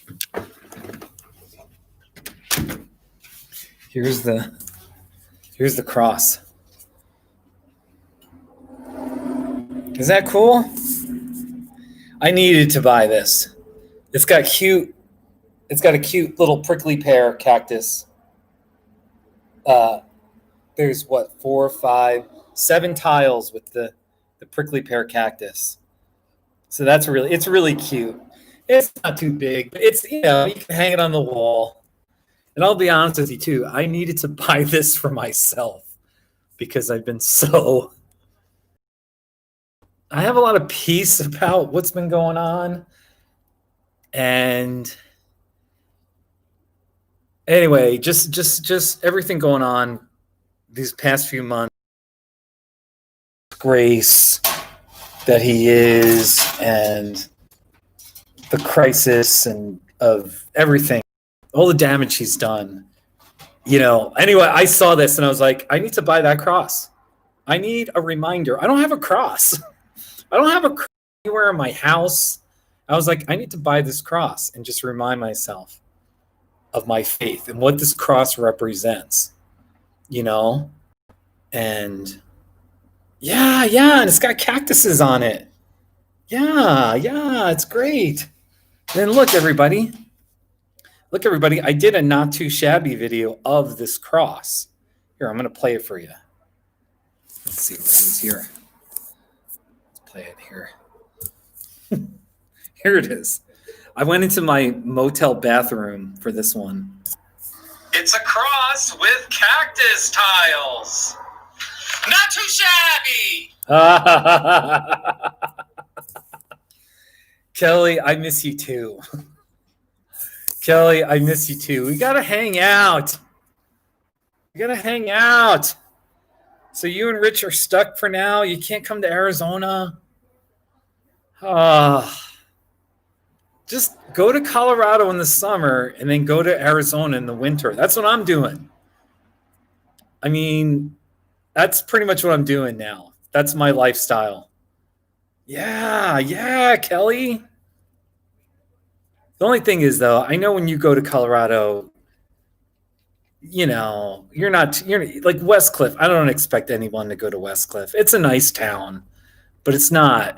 Here's the cross. Is that cool? I needed to buy this. It's got a cute little prickly pear cactus. There's 4, 5, 7 tiles with the prickly pear cactus. So it's really cute. It's not too big, but it's, you can hang it on the wall. And I'll be honest with you too, I needed to buy this for myself because I have a lot of peace about what's been going on. And anyway, just everything going on these past few months. Grace that he is, and the crisis and of everything, all the damage he's done. Anyway, I saw this and I was like, I need to buy that cross. I need a reminder. I don't have a cross. I don't have a cross anywhere in my house. I was like, I need to buy this cross and just remind myself of my faith and what this cross represents, and and it's got cactuses on it. Yeah, it's great. Then look, everybody, I did a not too shabby video of this cross. Here, I'm going to play it for you. Let's see where it is here. Let's play it here. Here it is. I went into my motel bathroom for this one. It's a cross with cactus tiles. Not too shabby. Kelly, I miss you too. Kelly, I miss you too. We got to hang out. So you and Rich are stuck for now. You can't come to Arizona. Just go to Colorado in the summer and then go to Arizona in the winter. That's what I'm doing. I mean, that's pretty much what I'm doing now. That's my lifestyle. Yeah, Kelly. The only thing is, though, I know when you go to Colorado, you're like Westcliff. I don't expect anyone to go to Westcliff. It's a nice town, but it's not.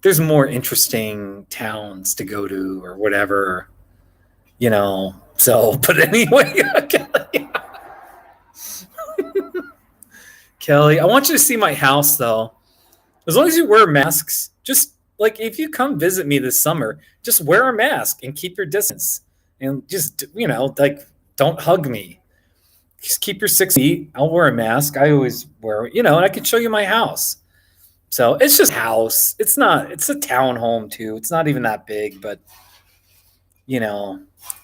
There's more interesting towns to go to or whatever, So, but anyway, Kelly, I want you to see my house, though. As long as you wear masks, just like if you come visit me this summer, just wear a mask and keep your distance. And just, don't hug me. Just keep your 6 feet. I'll wear a mask. I always wear, and I can show you my house. So it's just a house. It's a townhome too. It's not even that big, but,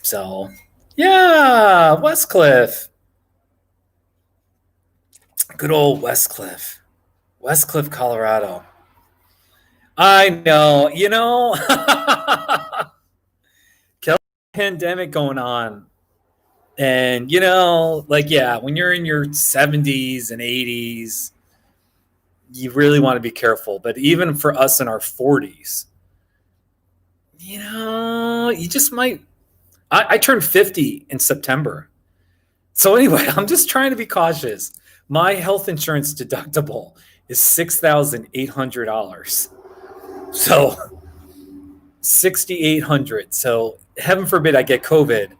so yeah, Westcliff. Good old Westcliff, Colorado. I know, Kelly, pandemic going on. And, when you're in your 70s and 80s, you really want to be careful. But even for us in our 40s, you just might. I turned 50 in September. So anyway, I'm just trying to be cautious. My health insurance deductible is $6,800. So $6,800. So heaven forbid I get COVID,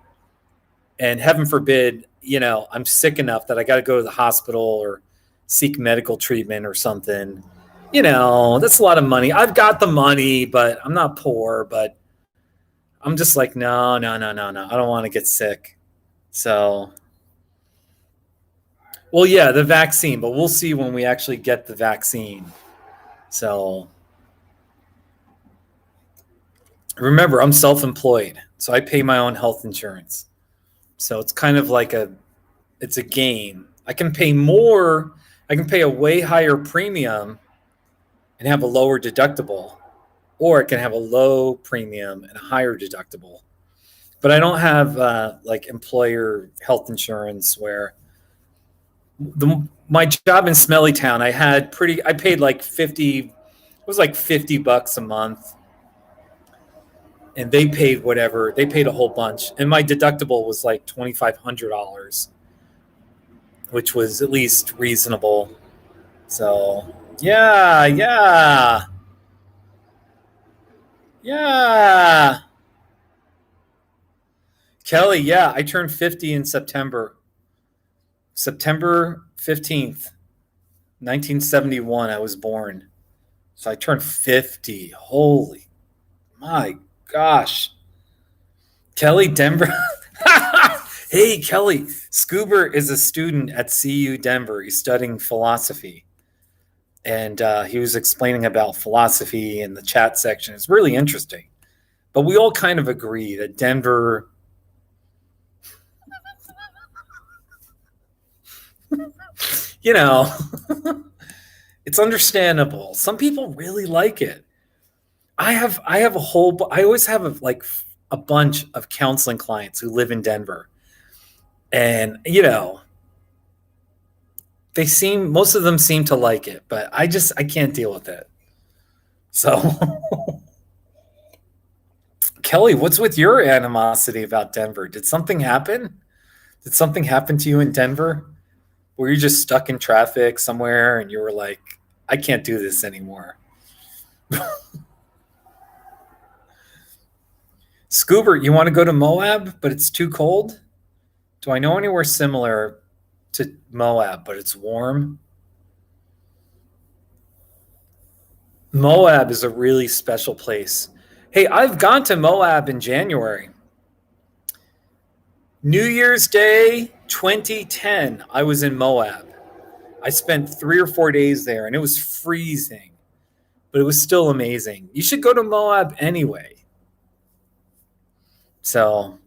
and heaven forbid, I'm sick enough that I got to go to the hospital or seek medical treatment or something. That's a lot of money. I've got the money, but I'm not poor, but I'm just like, no. I don't want to get sick. So, well, yeah, the vaccine, but we'll see when we actually get the vaccine. So remember, I'm self-employed, so I pay my own health insurance. So it's kind of like it's a game. I can pay more I can pay a way higher premium and have a lower deductible, or it can have a low premium and a higher deductible. But I don't have like employer health insurance where my job in Smelly Town, I paid like 50, it was like $50 a month. And they paid whatever, they paid a whole bunch. And my deductible was like $2,500, which was at least reasonable. So, yeah, yeah. Yeah. Kelly, yeah, I turned 50 in September. September 15th, 1971, I was born. So I turned 50. Holy, my gosh. Kelly, Denver. Hey, Kelly, Scoober is a student at CU Denver. He's studying philosophy. And he was explaining about philosophy in the chat section. It's really interesting. But we all kind of agree that Denver, you know, it's understandable. Some people really like it. I always have like a bunch of counseling clients who live in Denver. And, most of them seem to like it, but I can't deal with it. So, Kelly, what's with your animosity about Denver? Did something happen? Did something happen to you in Denver? Were you just stuck in traffic somewhere and you were like, I can't do this anymore? Scoober, you want to go to Moab, but it's too cold? Do I know anywhere similar to Moab, but it's warm? Moab is a really special place. Hey, I've gone to Moab in January. New Year's Day 2010, I was in Moab. I spent 3 or 4 days there, and it was freezing, but it was still amazing. You should go to Moab anyway. So,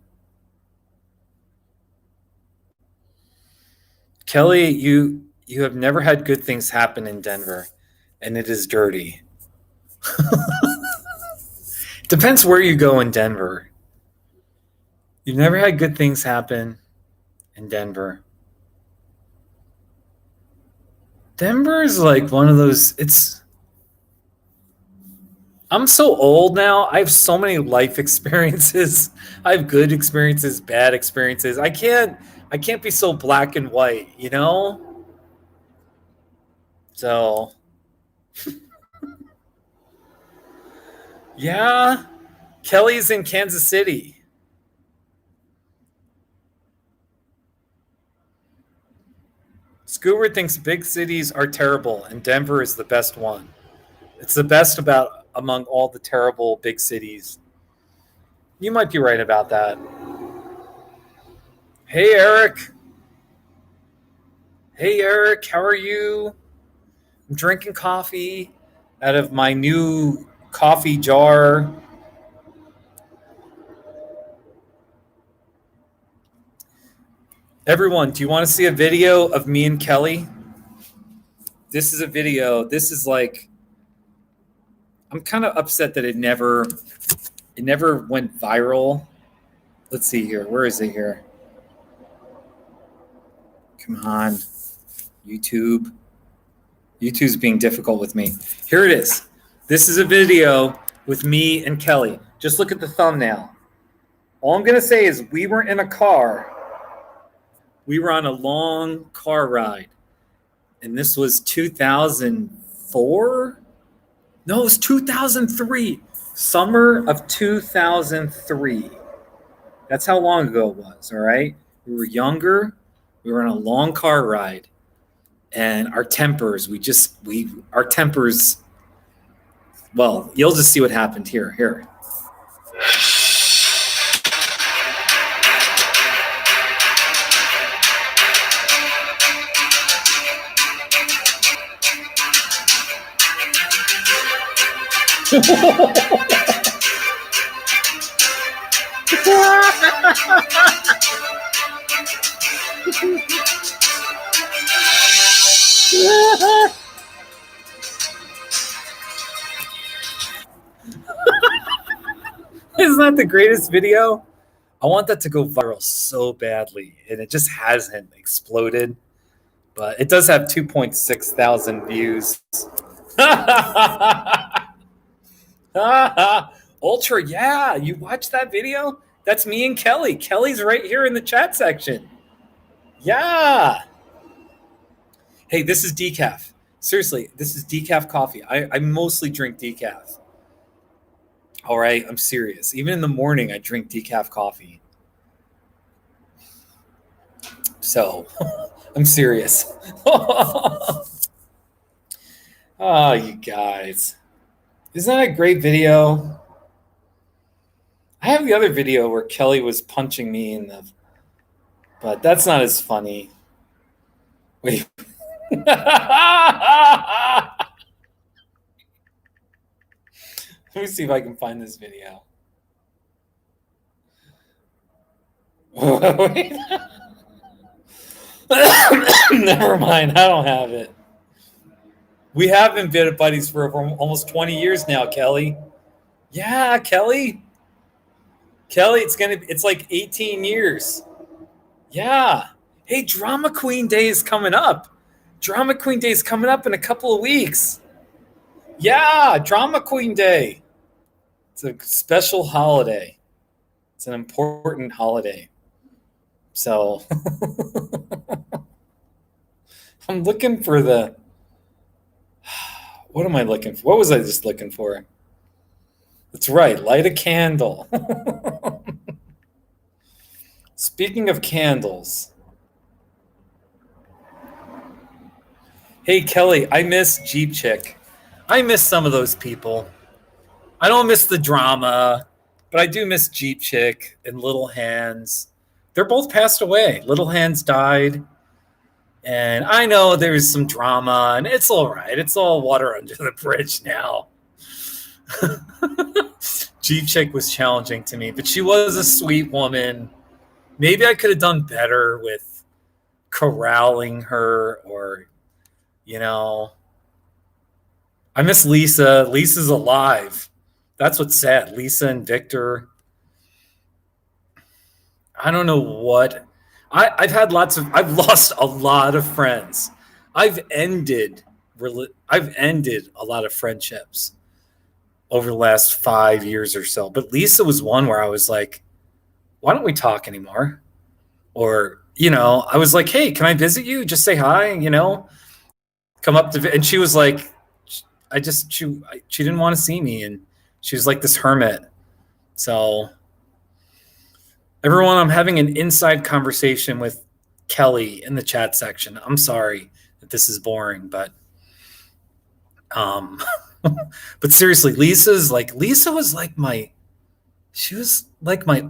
Kelly, you have never had good things happen in Denver, and it is dirty. Depends where you go in Denver. You've never had good things happen in Denver. Denver is like one of those, I'm so old now. I have so many life experiences. I have good experiences, bad experiences. I can't be so black and white, So, yeah, Kelly's in Kansas City. Scoober thinks big cities are terrible, and Denver is the best one. It's the best among all the terrible big cities. You might be right about that. Hey, Eric. Hey, Eric, how are you? I'm drinking coffee out of my new coffee jar. Everyone, do you want to see a video of me and Kelly? This is a video. This is like, I'm kind of upset that it never went viral. Let's see here. Where is it here? Come on. YouTube. YouTube's being difficult with me. Here it is. This is a video with me and Kelly. Just look at the thumbnail. All I'm going to say is we were in a car. We were on a long car ride. And this was 2004? No, it was 2003. Summer of 2003. That's how long ago it was, all right? We were younger. We were on a long car ride. And our tempers, well, you'll just see what happened here. Isn't that the greatest video? I want that to go viral so badly, and it just hasn't exploded. But it does have 2.6 thousand views. Ultra, yeah. You watched that video? That's me and Kelly. Kelly's right here in the chat section. Yeah. Hey, this is decaf. Seriously, this is decaf coffee. I mostly drink decaf. All right, I'm serious. Even in the morning, I drink decaf coffee. So, I'm serious. Oh, you guys. Isn't that a great video? I have the other video where Kelly was punching me in the... But that's not as funny. Wait. Let me see if I can find this video. Never mind. I don't have it. We have been buddies for almost 20 years now, Kelly. Yeah, Kelly. Kelly, it's like 18 years. Yeah. Hey, Drama Queen Day is coming up. Drama Queen Day is coming up in a couple of weeks. Yeah, Drama Queen Day. It's a special holiday. It's an important holiday. So I'm looking for the... What am I looking for? What was I just looking for? That's right. Light a candle. Speaking of candles. Hey, Kelly, I miss Jeep Chick. I miss some of those people. I don't miss the drama, but I do miss Jeep Chick and Little Hands. They're both passed away. Little Hands died. And I know there's some drama, and it's all right. It's all water under the bridge now. Jeep Chick was challenging to me, but she was a sweet woman. Maybe I could have done better with corralling her, or, you know. I miss Lisa. Lisa's alive. That's what's sad. Lisa and Victor. I don't know what. I've lost a lot of friends. I've ended a lot of friendships over the last 5 years or so. But Lisa was one where I was like, why don't we talk anymore? Or, I was like, hey, can I visit you? Just say hi, come up to, and she was like, she didn't want to see me. And she was like this hermit. So everyone, I'm having an inside conversation with Kelly in the chat section. I'm sorry that this is boring, but but seriously, Lisa was like my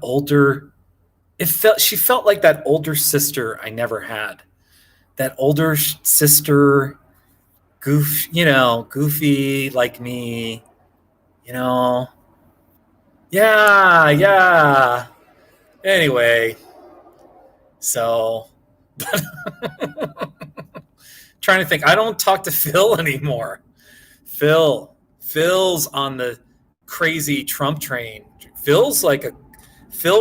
older, she felt like that older sister I never had. That older sister, goofy like me, Yeah. Anyway, so trying to think. I don't talk to Phil anymore. Phil's on the crazy Trump train. Phil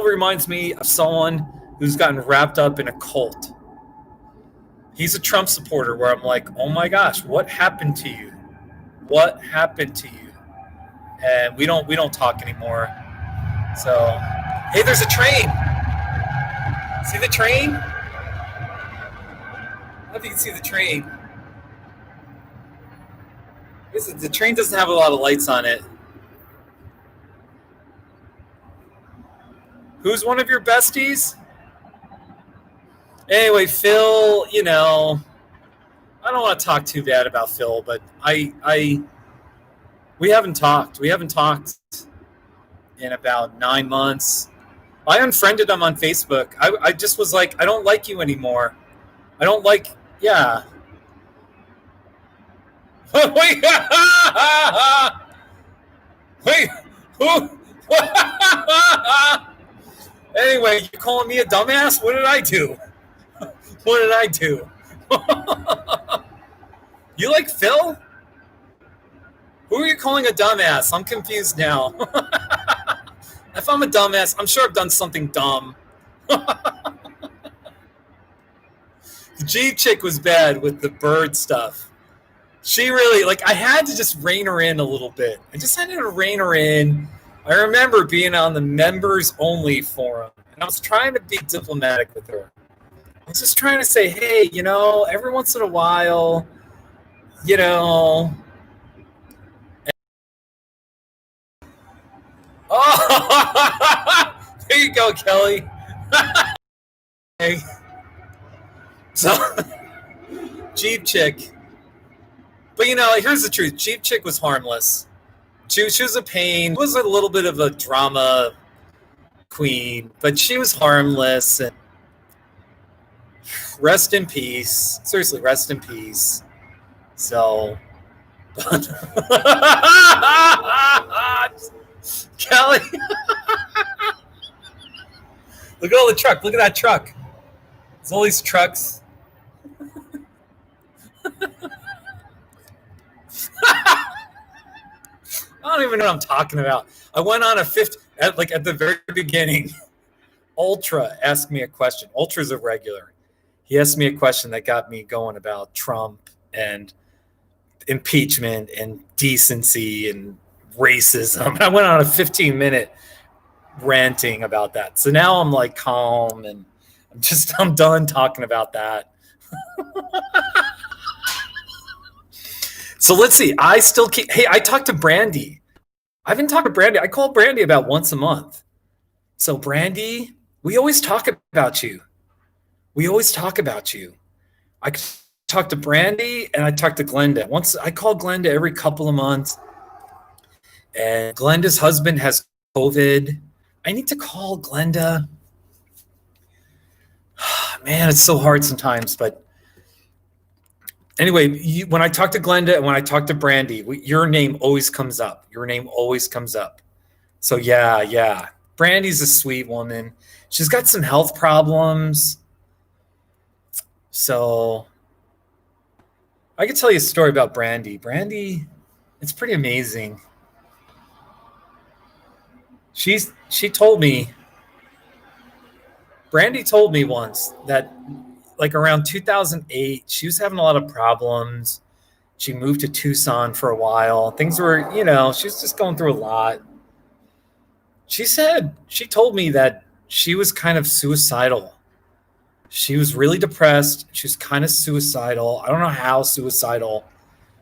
reminds me of someone who's gotten wrapped up in a cult. He's a Trump supporter where I'm like, oh my gosh, what happened to you? What happened to you? And we don't talk anymore. So, hey, there's a train. See the train? I don't know if you can see the train. The train doesn't have a lot of lights on it. Who's one of your besties? Anyway, Phil, I don't want to talk too bad about Phil, but we haven't talked. We haven't talked in about 9 months. I unfriended him on Facebook. I just was like, I don't like you anymore. I don't like, yeah. Wait, wait, who? Anyway, you calling me a dumbass? What did I do? What did I do? You like Phil? Who are you calling a dumbass? I'm confused now. If I'm a dumbass, I'm sure I've done something dumb. The G chick was bad with the bird stuff. She really, like, I had to just rein her in a little bit. I just had to rein her in. I remember being on the members only forum, and I was trying to be diplomatic with her. I was just trying to say, hey, every once in a while, you know. Oh, there you go, Kelly. Hey. So, Jeep chick. But here's the truth. Jeep chick was harmless. She was a pain. Was a little bit of a drama queen, but she was harmless. And rest in peace. Seriously, rest in peace. So, Kelly, look at all the truck. Look at that truck. There's all these trucks. I don't even know what I'm talking about. I went on a at the very beginning. Ultra asked me a question. Ultra's a regular. He asked me a question that got me going about Trump and impeachment and decency and racism. I went on a 15-minute ranting about that. So now I'm like calm and I'm done talking about that. So let's see. I talked to Brandy. I've been talking to Brandy. I call Brandy about once a month. So Brandy, we always talk about you. I talk to Brandy and I talk to Glenda. I call Glenda every couple of months. And Glenda's husband has COVID. I need to call Glenda. Man, it's so hard sometimes, but anyway, when I talk to Glenda and when I talk to Brandy, your name always comes up. So yeah. Brandy's a sweet woman. She's got some health problems. So I could tell you a story about Brandy. Brandy, it's pretty amazing. Brandy told me once that like around 2008, she was having a lot of problems. She moved to Tucson for a while. Things were, she was just going through a lot. She told me that she was kind of suicidal. She was really depressed. She was kind of suicidal. I don't know how suicidal.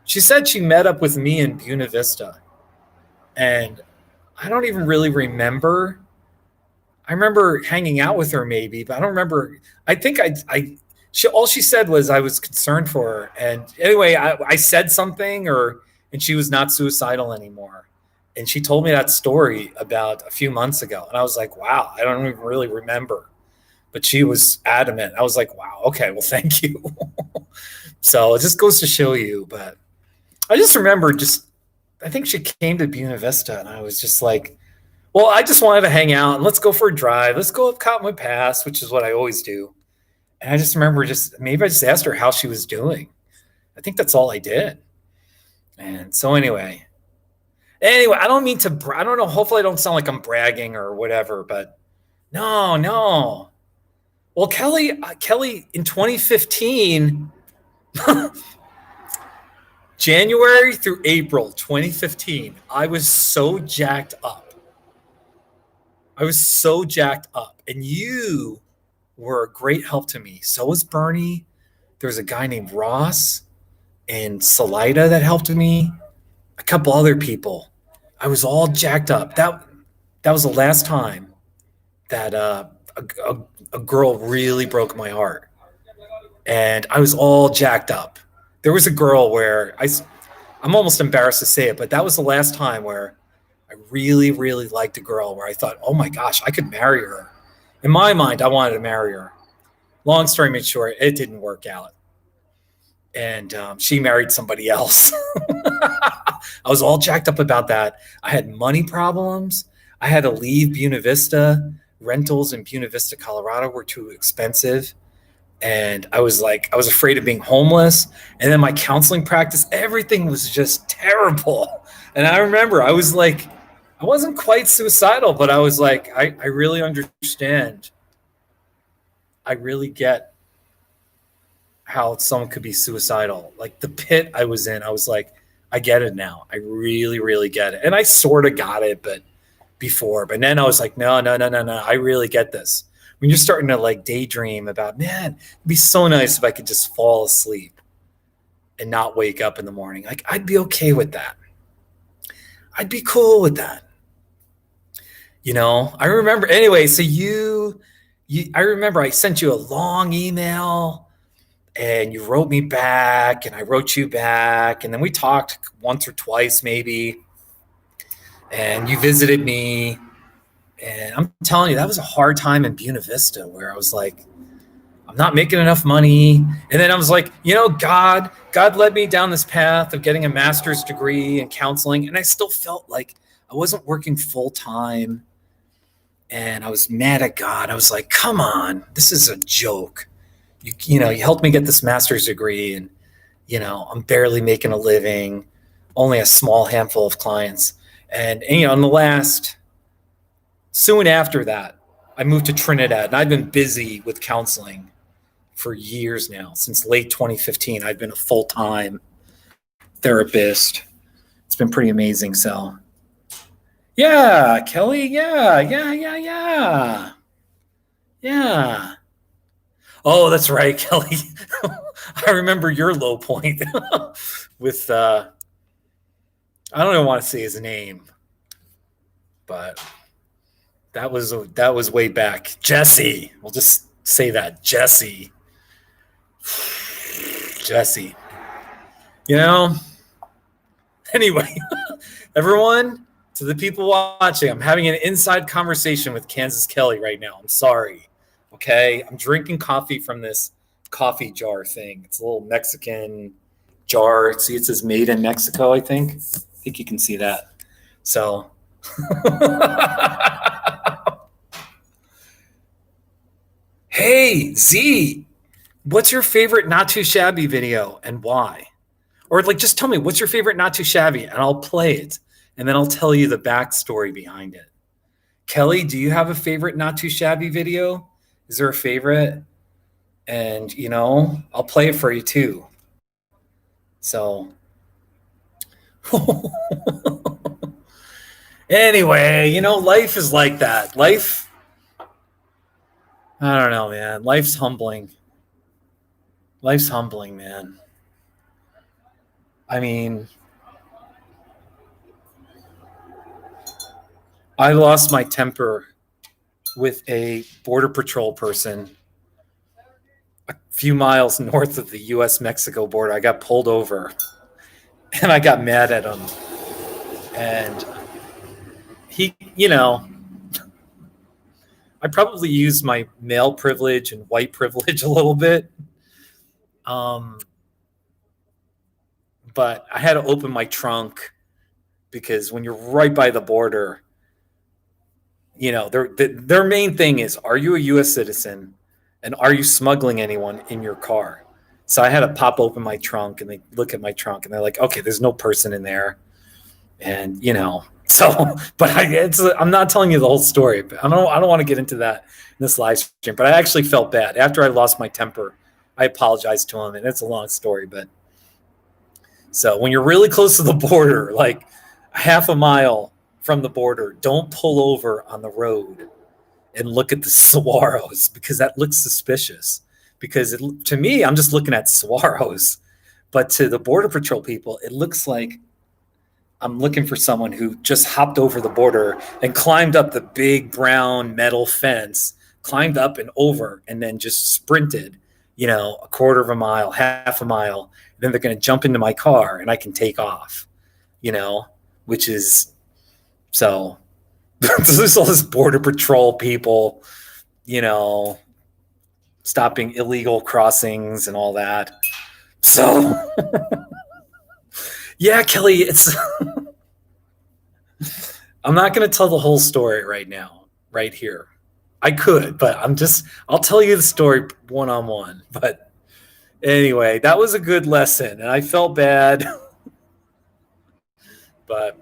She said she met up with me in Buena Vista. And I don't even really remember. I remember hanging out with her maybe, but I don't remember. I think all she said was I was concerned for her. And anyway, I said something and she was not suicidal anymore. And she told me that story about a few months ago. And I was like, wow, I don't even really remember. But she was adamant. I was like, wow, okay, well, thank you. So it just goes to show you. But I just remember I think she came to Buena Vista and I was just like, well, I just wanted to hang out and let's go for a drive. Let's go up Cottonwood Pass, which is what I always do. And I just remember maybe I just asked her how she was doing. I think that's all I did. And so anyway, I don't mean to, I don't know. Hopefully I don't sound like I'm bragging or whatever, but no. Well, Kelly, in 2015, January through April 2015, I was so jacked up. And you were a great help to me. So was Bernie. There was a guy named Ross and Salida that helped me. A couple other people. I was all jacked up. That was the last time that a girl really broke my heart. And I was all jacked up. There was a girl where I'm almost embarrassed to say it, but that was the last time where I really, really liked a girl where I thought, oh my gosh, I could marry her. In my mind, I wanted to marry her. Long story made short, it didn't work out. And she married somebody else. I was all jacked up about that. I had money problems. I had to leave Buena Vista. Rentals in Buena Vista, Colorado were too expensive. And I was afraid of being homeless. And then my counseling practice, everything was just terrible. And I remember I was like, I wasn't quite suicidal, but I was like, I really understand. I really get how someone could be suicidal. Like the pit I was in, I was like, I get it now. I really, really get it. And I sort of got it, but then I was like, no. I really get this. When you're starting to like daydream about, man, it'd be so nice if I could just fall asleep and not wake up in the morning. Like I'd be okay with that. I'd be cool with that. I remember anyway. So I remember I sent you a long email and you wrote me back and I wrote you back. And then we talked once or twice maybe. And you visited me. And I'm telling you, that was a hard time in Buena Vista where I was like, I'm not making enough money. And then I was like, God led me down this path of getting a master's degree in counseling. And I still felt like I wasn't working full time. And I was mad at God. I was like, come on, this is a joke. You helped me get this master's degree and, I'm barely making a living, only a small handful of clients. And in the last, soon after that, I moved to Trinidad and I've been busy with counseling for years now. Since late 2015, I've been a full-time therapist. It's been pretty amazing. So yeah, Kelly. Yeah. Oh, that's right, Kelly. I remember your low point with, I don't even want to say his name, but that was way back. Jesse. We'll just say that. Jesse. Anyway, everyone, to the people watching, I'm having an inside conversation with Kansas Kelly right now. I'm sorry. Okay. I'm drinking coffee from this coffee jar thing. It's a little Mexican jar. See, it says made in Mexico, I think. I think you can see that. So hey, Z, what's your favorite Not Too Shabby video and why? Or just tell me, what's your favorite Not Too Shabby and I'll play it. And then I'll tell you the backstory behind it. Kelly, do you have a favorite Not Too Shabby video? Is there a favorite? And, I'll play it for you too. So, anyway, life is like that. Life, I don't know, man. Life's humbling. Man. I mean, I lost my temper with a Border Patrol person a few miles north of the U.S.-Mexico border. I got pulled over and I got mad at him. And he, I probably used my male privilege and white privilege a little bit. But I had to open my trunk because when you're right by the border, their main thing is, are you a U.S. citizen and are you smuggling anyone in your car? So I had to pop open my trunk and they look at my trunk and they're like, okay, there's no person in there. And, so, but I'm not telling you the whole story. But I don't want to get into that in this live stream, but I actually felt bad. After I lost my temper, I apologized to him, and it's a long story. But so when you're really close to the border, like half a mile from the border, don't pull over on the road and look at the saguaros because that looks suspicious. Because to me, I'm just looking at saguaros. But to the Border Patrol people, it looks like I'm looking for someone who just hopped over the border and climbed up the big brown metal fence, climbed up and over, and then just sprinted, a quarter of a mile, half a mile. And then they're going to jump into my car and I can take off, which is so there's all this Border Patrol people, stopping illegal crossings and all that. So yeah, Kelly, it's I'm not going to tell the whole story right now, right here. I could, but I'll tell you the story one-on-one. But anyway, that was a good lesson, and I felt bad. But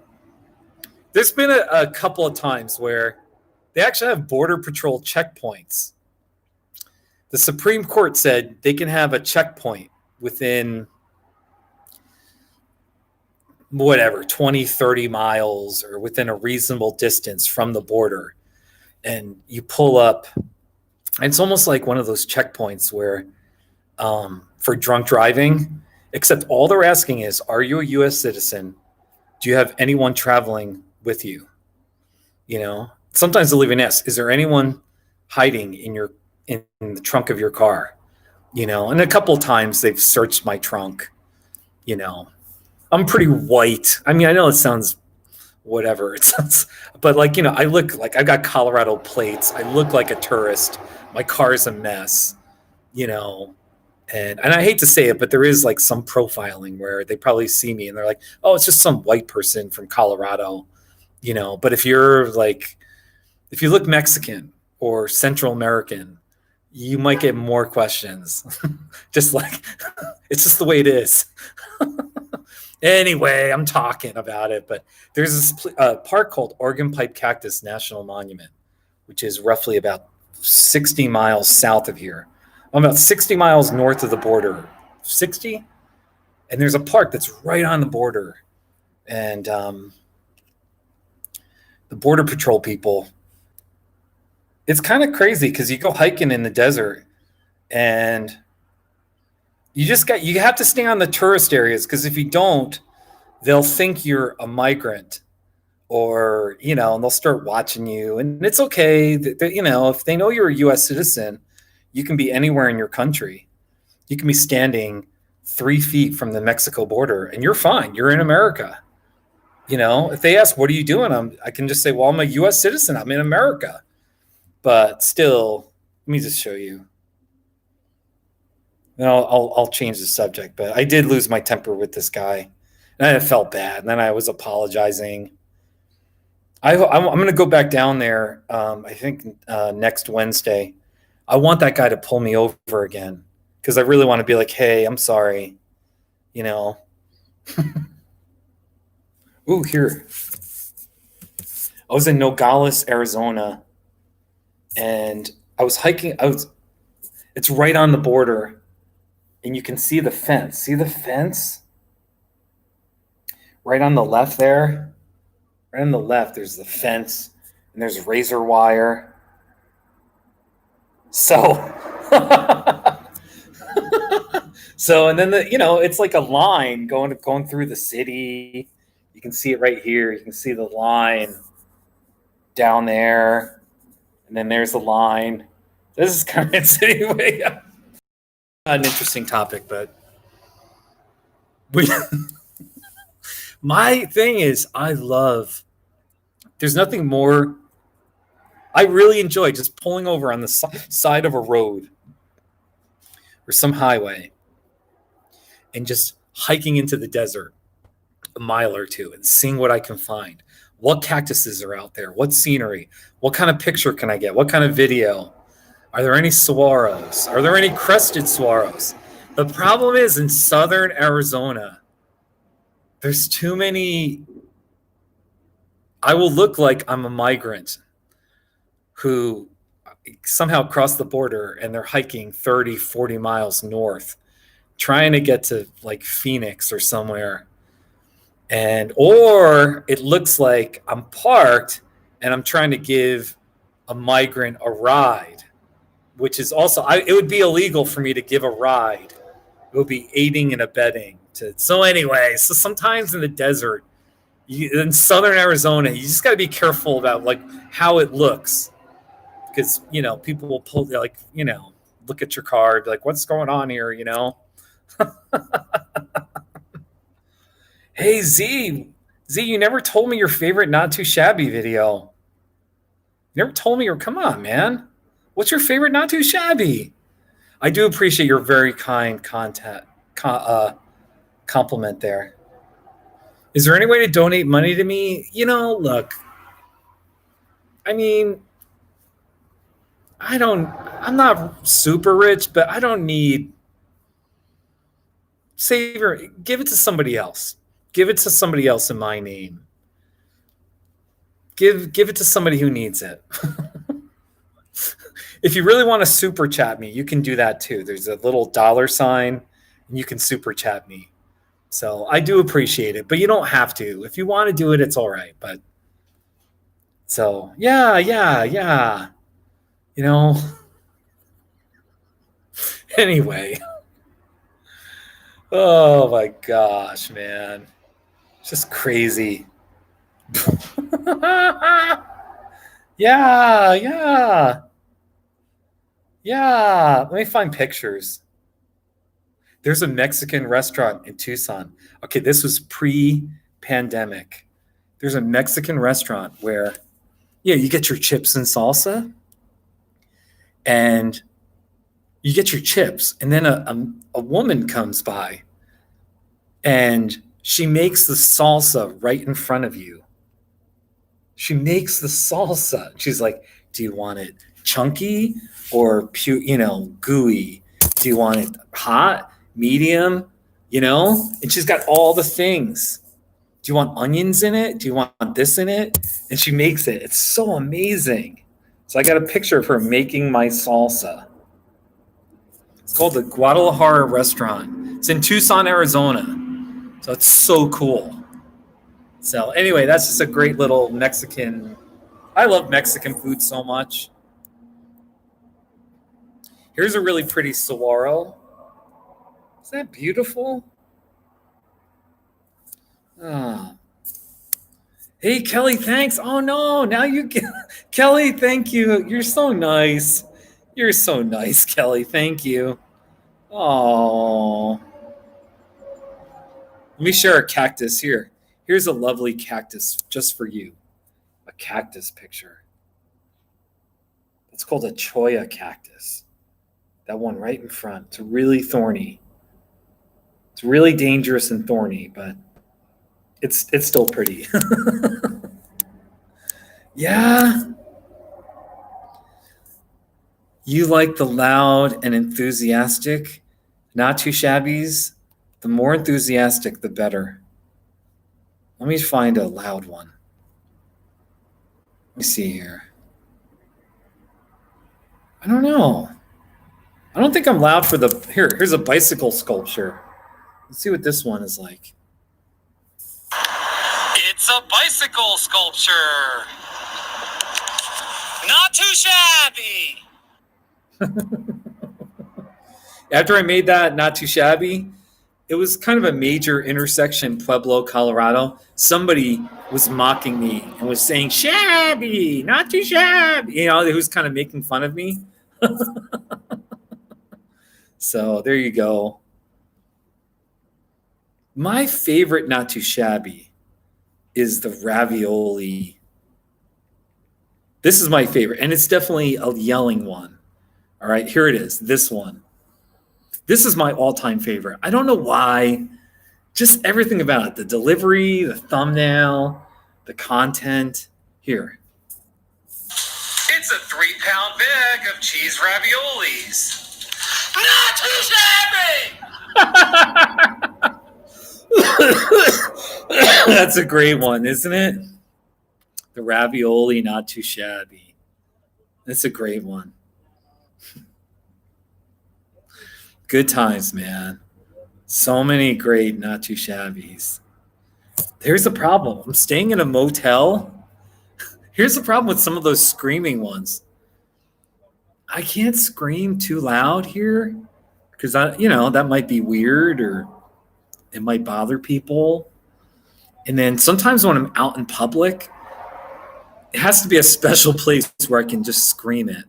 there's been a couple of times where they actually have Border Patrol checkpoints. The Supreme Court said they can have a checkpoint within whatever, 20, 30 miles or within a reasonable distance from the border. And you pull up, and it's almost like one of those checkpoints where for drunk driving, except all they're asking is, are you a U.S. citizen? Do you have anyone traveling with you? You know, sometimes they'll even ask, is there anyone hiding in the trunk of your car? You know, and a couple of times they've searched my trunk. You know, I'm pretty white. I mean, I know it sounds whatever it sounds, but like, you know, I look like I've got Colorado plates. I look like a tourist. My car's a mess, you know, and I hate to say it, but there is like some profiling where they probably see me and they're like, oh, it's just some white person from Colorado, you know. But if you look Mexican or Central American, you might get more questions. Just like, it's just the way it is. Anyway, I'm talking about it, but there's this park called Oregon Pipe Cactus National Monument, which is roughly about 60 miles south of here. I'm about 60 miles north of the border. 60? And there's a park that's right on the border. And the Border Patrol people, it's kind of crazy because you go hiking in the desert and you have to stay on the tourist areas, because if you don't, they'll think you're a migrant, or, you know, and they'll start watching you. And it's okay that, you know, if they know you're a U.S. citizen, you can be anywhere in your country. You can be standing 3 feet from the Mexico border and you're fine. You're in America. You know, if they ask, what are you doing? I can just say, well, I'm a U.S. citizen. I'm in America. But still, let me just show you. And I'll change the subject, but I did lose my temper with this guy, and I felt bad. And then I was apologizing. I'm going to go back down there. I think next Wednesday. I want that guy to pull me over again, because I really want to be like, hey, I'm sorry. You know. Ooh, here. I was in Nogales, Arizona, and I was hiking. It's right on the border. And you can see the fence. See the fence? Right on the left there? Right on the left, there's the fence. And there's razor wire. So, and then it's like a line going through the city. You can see it right here. You can see the line down there. And then there's the line. This is kind of anyway. An interesting topic, but my thing is, there's nothing more. I really enjoy just pulling over on the side of a road or some highway and just hiking into the desert a mile or two and seeing what I can find. What cactuses are out there? What scenery? What kind of picture can I get? What kind of video? Are there any saguaros? Are there any crested saguaros? The problem is, in southern Arizona, there's too many. I will look like I'm a migrant who somehow crossed the border and they're hiking 30, 40 miles north, trying to get to like Phoenix or somewhere. Or it looks like I'm parked and I'm trying to give a migrant a ride, which is also, it would be illegal for me to give a ride. It would be aiding and abetting. So anyway, sometimes in the desert, in southern Arizona, you just got to be careful about like how it looks, because people will pull, like, look at your car, be like, what's going on here? Hey Z, you never told me your favorite Not Too Shabby video. You never told me come on, man. What's your favorite Not Too Shabby? I do appreciate your very kind compliment there. Is there any way to donate money to me? Look, I mean, I'm not super rich, but I don't need savor. Give it to somebody else. Give it to somebody else in my name. Give it to somebody who needs it. If you really want to super chat me, you can do that too. There's a little dollar sign and you can super chat me. So I do appreciate it, but you don't have to. If you want to do it, it's all right. But so yeah. You know, anyway. Oh my gosh, man. It's just crazy. Yeah. Let me find pictures. There's a Mexican restaurant in Tucson. Okay, this was pre-pandemic. There's a Mexican restaurant where, yeah, you get your chips and salsa, and you get your chips, and then a woman comes by, and she makes the salsa right in front of you. She makes the salsa. She's like, "Do you want it chunky or gooey? Do you want it hot, medium? And she's got all the things. Do you want onions in it? Do you want this in it?" And she makes it. It's so amazing. So I got a picture of her making my salsa. It's called the Guadalajara Restaurant. It's in Tucson, Arizona. So it's so cool. So anyway, that's just a great little Mexican. I love Mexican food so much. Here's a really pretty saguaro. Is that beautiful? Oh. Hey, Kelly, thanks. Oh, no. Now you get Kelly, thank you. You're so nice. You're so nice, Kelly. Thank you. Oh. Let me share a cactus here. Here's a lovely cactus just for you. A cactus picture. It's called a cholla cactus. That one right in front. It's really thorny. It's really dangerous and thorny, but it's still pretty. Yeah. You like the loud and enthusiastic, not too shabbies. The more enthusiastic, the better. Let me find a loud one. Let me see here. I don't know. I don't think I'm loud for the... Here's a bicycle sculpture. Let's see what this one is like. It's a bicycle sculpture. Not too shabby. After I made that not too shabby, it was kind of a major intersection in Pueblo, Colorado. Somebody was mocking me and was saying, "Shabby, not too shabby." It was kind of making fun of me. So there you go. My favorite not too shabby is the ravioli. This is my favorite, and it's definitely a yelling one. All right, here it is, this one. This is my all-time favorite. I don't know why. Just everything about it. The delivery, the thumbnail, the content. Here. It's a 3-pound bag of cheese raviolis. Not too shabby! That's a great one, isn't it? The ravioli, not too shabby. That's a great one. Good times, man. So many great not too shabbies. Here's the problem. I'm staying in a motel. Here's the problem with some of those screaming ones. I can't scream too loud here because that might be weird or it might bother people. And then sometimes when I'm out in public, it has to be a special place where I can just scream it.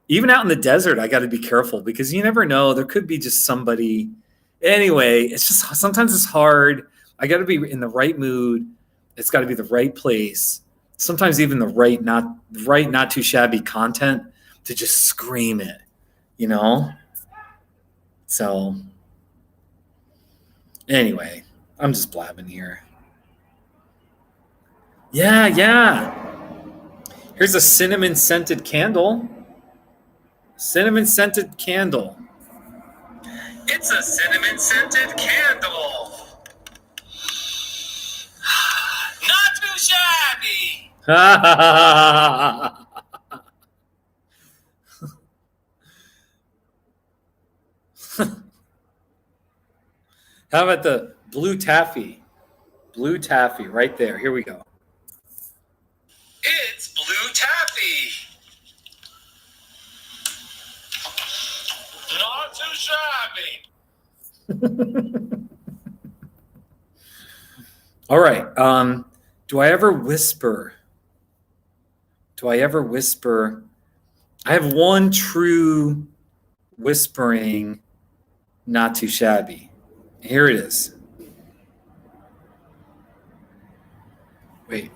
Even out in the desert, I got to be careful because you never know. There could be just somebody. Anyway, it's just sometimes it's hard. I got to be in the right mood. It's got to be the right place. Sometimes even the right, not too shabby content to just scream it, So anyway, I'm just blabbing here. Yeah. Here's a cinnamon scented candle. Cinnamon scented candle. It's a cinnamon scented candle. Not too shabby. How about the blue taffy? Blue taffy right there. Here we go. It's blue taffy. Not too shabby. All right. Do I ever whisper? I have one true whispering, not too shabby. Here it is. Wait.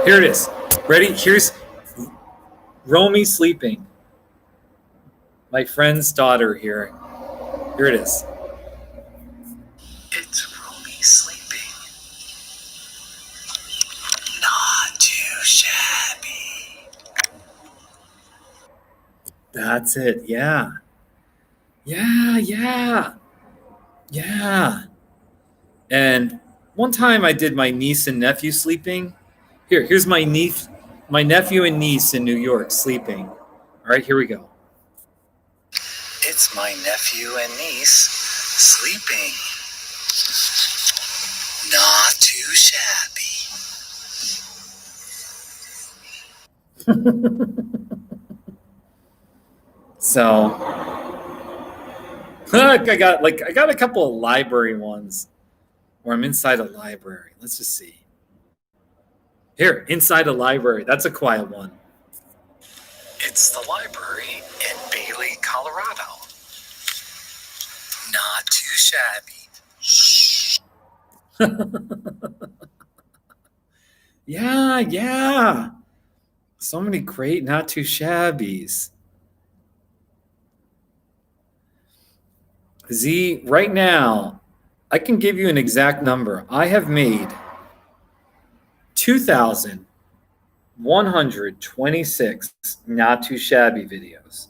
Here it is. Ready? Here's Romy sleeping. My friend's daughter here. Here it is. It's Romy sleeping. Not too shabby. That's it. Yeah. And one time I did my niece and nephew sleeping. Here's my nephew and niece in New York sleeping. All right, here we go. It's my nephew and niece sleeping. Not too shabby. So I got a couple of library ones where I'm inside a library. Let's just see. Here, inside a library. That's a quiet one. It's the library in Bailey, Colorado. Not too shabby. Yeah. So many great not too shabbies. Z, right now, I can give you an exact number. I have made 2,126 not too shabby videos.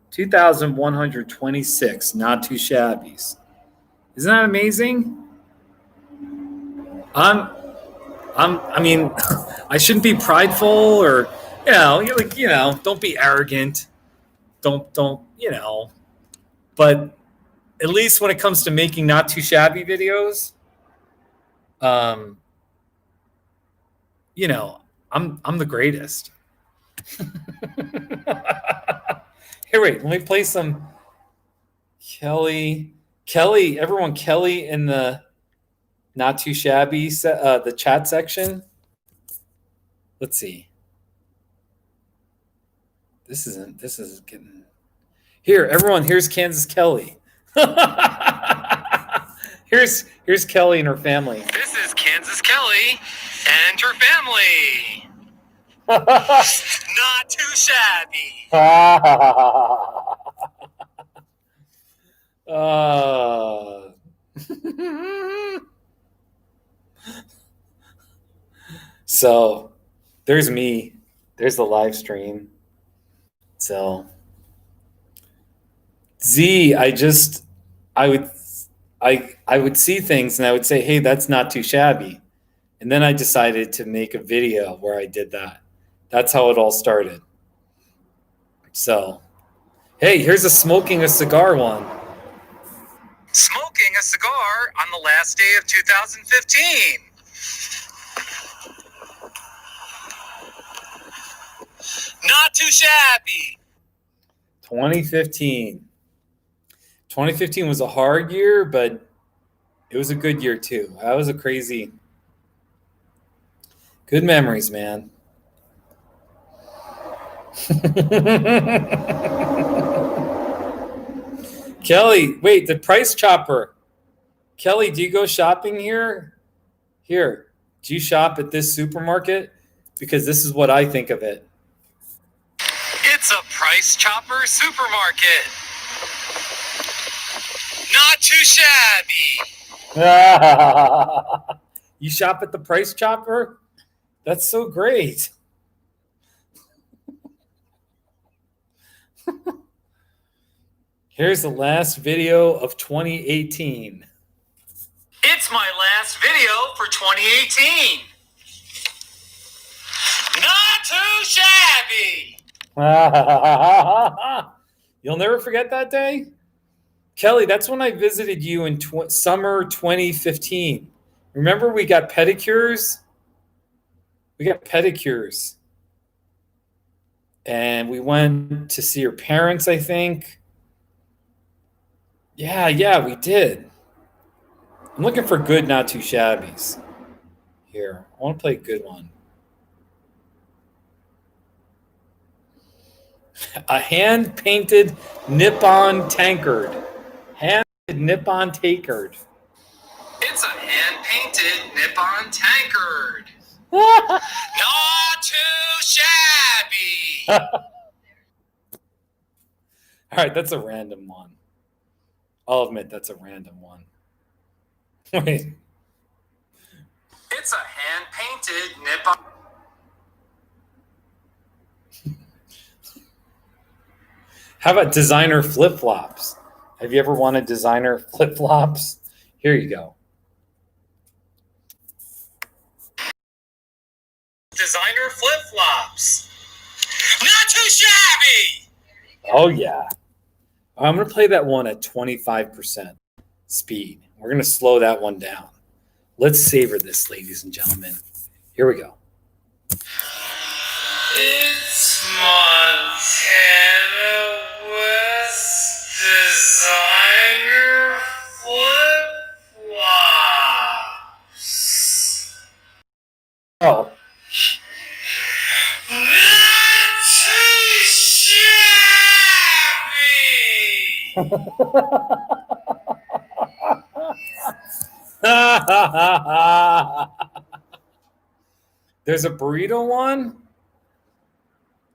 2,126 not too shabbies. Isn't that amazing? I mean, I shouldn't be prideful or, don't be arrogant. Don't, but at least when it comes to making not too shabby videos, I'm the greatest. Here, wait, let me play some Kelly, everyone, Kelly in the not too shabby, the chat section. Let's see. This isn't getting. Here, everyone, here's Kansas Kelly. Here's Kelly and her family. This is Kansas Kelly and her family. Not too shabby. So there's me. There's the live stream. So Z, I would see things and I would say, hey, that's not too shabby. And then I decided to make a video where I did that. That's how it all started. So, hey, here's a smoking a cigar one. Smoking a cigar on the last day of 2015. Not too shabby. 2015. 2015 was a hard year, but it was a good year too. That was a crazy. Good memories, man. Kelly, wait, the price chopper. Kelly, do you go shopping here? Here, do you shop at this supermarket? Because this is what I think of it. It's a Price Chopper supermarket. Not too shabby. You shop at the Price Chopper? That's so great. Here's the last video of 2018. It's my last video for 2018. Not too shabby. You'll never forget that day? Kelly, that's when I visited you in summer 2015. Remember we got pedicures? We got pedicures. And we went to see your parents, I think. Yeah, we did. I'm looking for good, not too shabbies. Here, I want to play a good one. A hand-painted Nippon tankard. Hand-painted Nippon tankard. It's a hand-painted Nippon tankard. Not too shabby. All right, that's a random one. I'll admit that's a random one. Wait. It's a hand-painted Nippon. How about designer flip-flops? Have you ever wanted designer flip-flops? Here you go. Designer flip-flops. Not too shabby. Oh, yeah. I'm going to play that one at 25% speed. We're going to slow that one down. Let's savor this, ladies and gentlemen. Here we go. It's Montana West designer flip-flops. Oh. Not too shabby. There's a burrito one?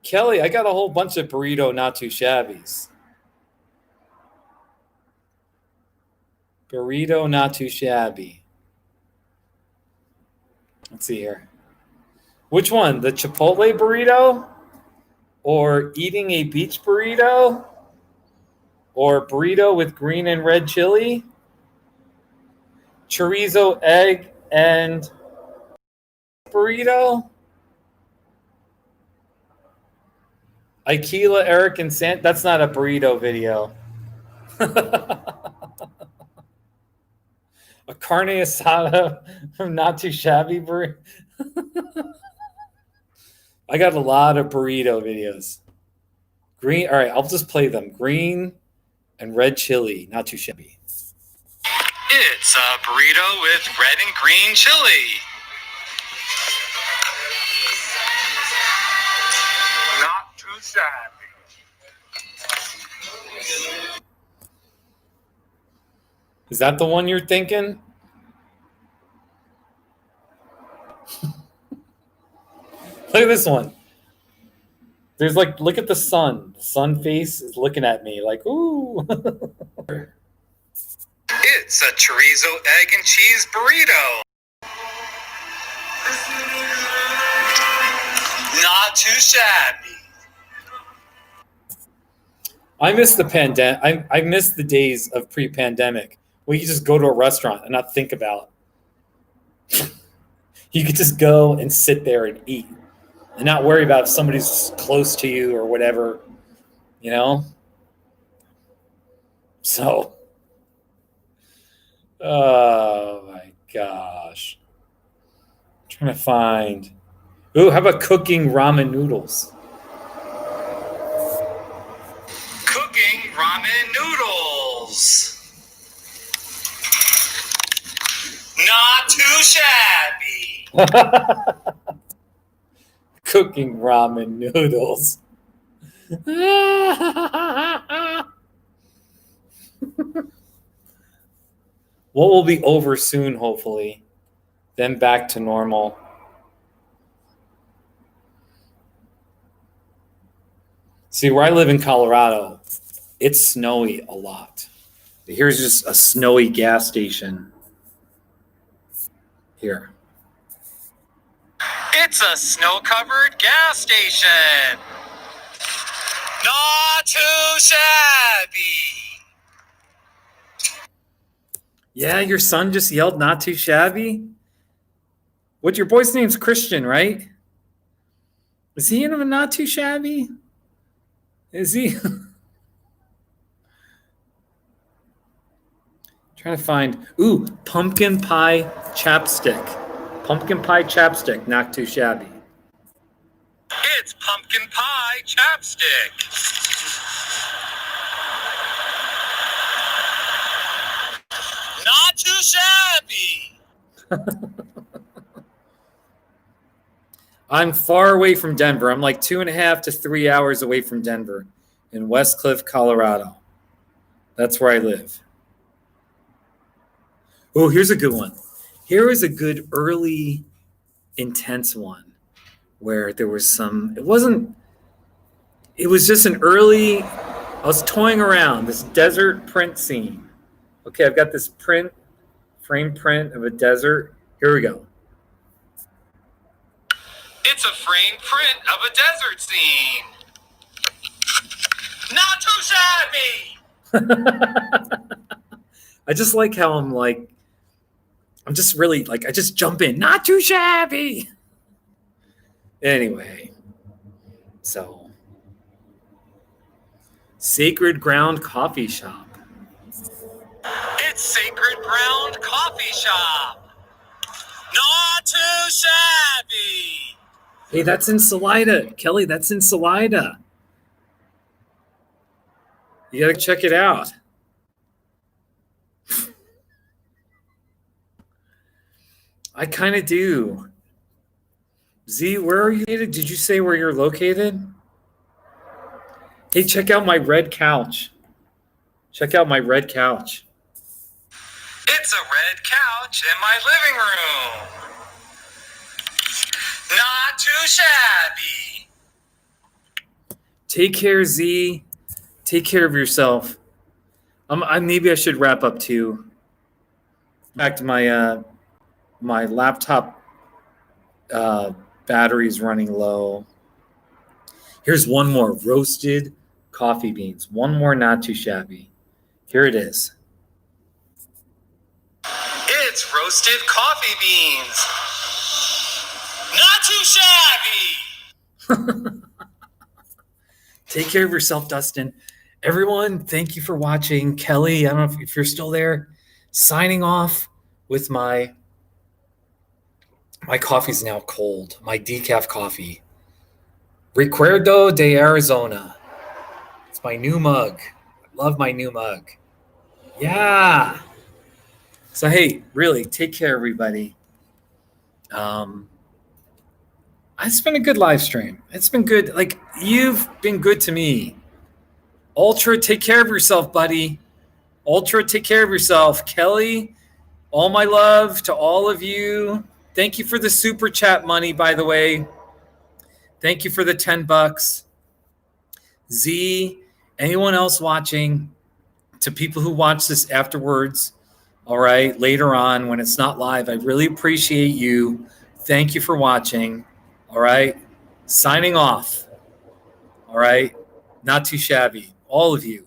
Kelly, I got a whole bunch of burrito not too shabbies. Burrito not too shabby. Let's see here. Which one? The Chipotle burrito? Or eating a beach burrito? Or burrito with green and red chili? Chorizo, egg, and burrito? Aikila, Eric, and Sant. That's not a burrito video. A carne asada from Not Too Shabby burrito. I got a lot of burrito videos. Green. All right, I'll just play them. Green and red chili. Not too shabby. It's a burrito with red and green chili. Not too shabby. Is that the one you're thinking? Look at this one. There's like, look at the sun. The sun face is looking at me like, ooh. It's a chorizo, egg, and cheese burrito. Not too shabby. I miss the pandemic. I miss the days of pre-pandemic where you just go to a restaurant and not think about. You could just go and sit there and eat and not worry about if somebody's close to you or whatever, you know? So, oh my gosh. I'm trying to find. Ooh, how about cooking ramen noodles? Cooking ramen noodles. Not too shabby. Cooking ramen noodles. What will be over soon, hopefully. Then back to normal. See, where I live in Colorado, it's snowy a lot. Here's just a snowy gas station. Here. It's a snow-covered gas station. Not too shabby. Yeah, your son just yelled not too shabby. What, your boy's name's Christian, right? Is he in a not too shabby? Is he? Trying to find, ooh, pumpkin pie chapstick. Pumpkin pie chapstick, not too shabby. It's pumpkin pie chapstick. Not too shabby. I'm far away from Denver. I'm like 2.5 to 3 hours away from Denver in West Cliff, Colorado. That's where I live. Oh, here's a good one. Here is a good early, intense one where there was some, it was just an early, I was toying around this desert print scene. Okay, I've got this frame print of a desert. Here we go. It's a frame print of a desert scene. Not too shabby. I just like how I'm just really I just jump in. Not too shabby. Anyway, so Sacred Ground Coffee Shop. It's Sacred Ground Coffee Shop. Not too shabby. Hey, that's in Salida. Kelly, that's in Salida. You got to check it out. I kind of do. Z, where are you located? Did you say where you're located? Hey, check out my red couch. Check out my red couch. It's a red couch in my living room. Not too shabby. Take care, Z. Take care of yourself. Maybe I should wrap up too. Back to my laptop battery's running low. Here's one more. Roasted coffee beans. One more not too shabby. Here it is. It's roasted coffee beans. Not too shabby. Take care of yourself, Dustin. Everyone, thank you for watching. Kelly, I don't know if you're still there. Signing off with my coffee's now cold. My decaf coffee. Recuerdo de Arizona. It's my new mug. I love my new mug. Yeah. So hey, really, take care, everybody. It's been a good live stream. It's been good. Like, you've been good to me. Ultra, take care of yourself, buddy. Ultra, take care of yourself. Kelly, all my love to all of you. Thank you for the super chat money, by the way. Thank you for the $10. Z, anyone else watching, to people who watch this afterwards, all right, later on when it's not live, I really appreciate you. Thank you for watching. All right, signing off. All right, not too shabby. All of you,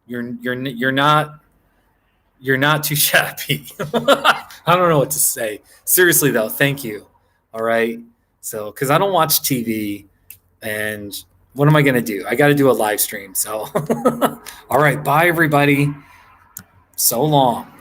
you're not too shabby. I don't know what to say. Seriously though, thank you. All right, so because I don't watch TV, and what am I gonna do? I got to do a live stream. So, all right, bye everybody. So long.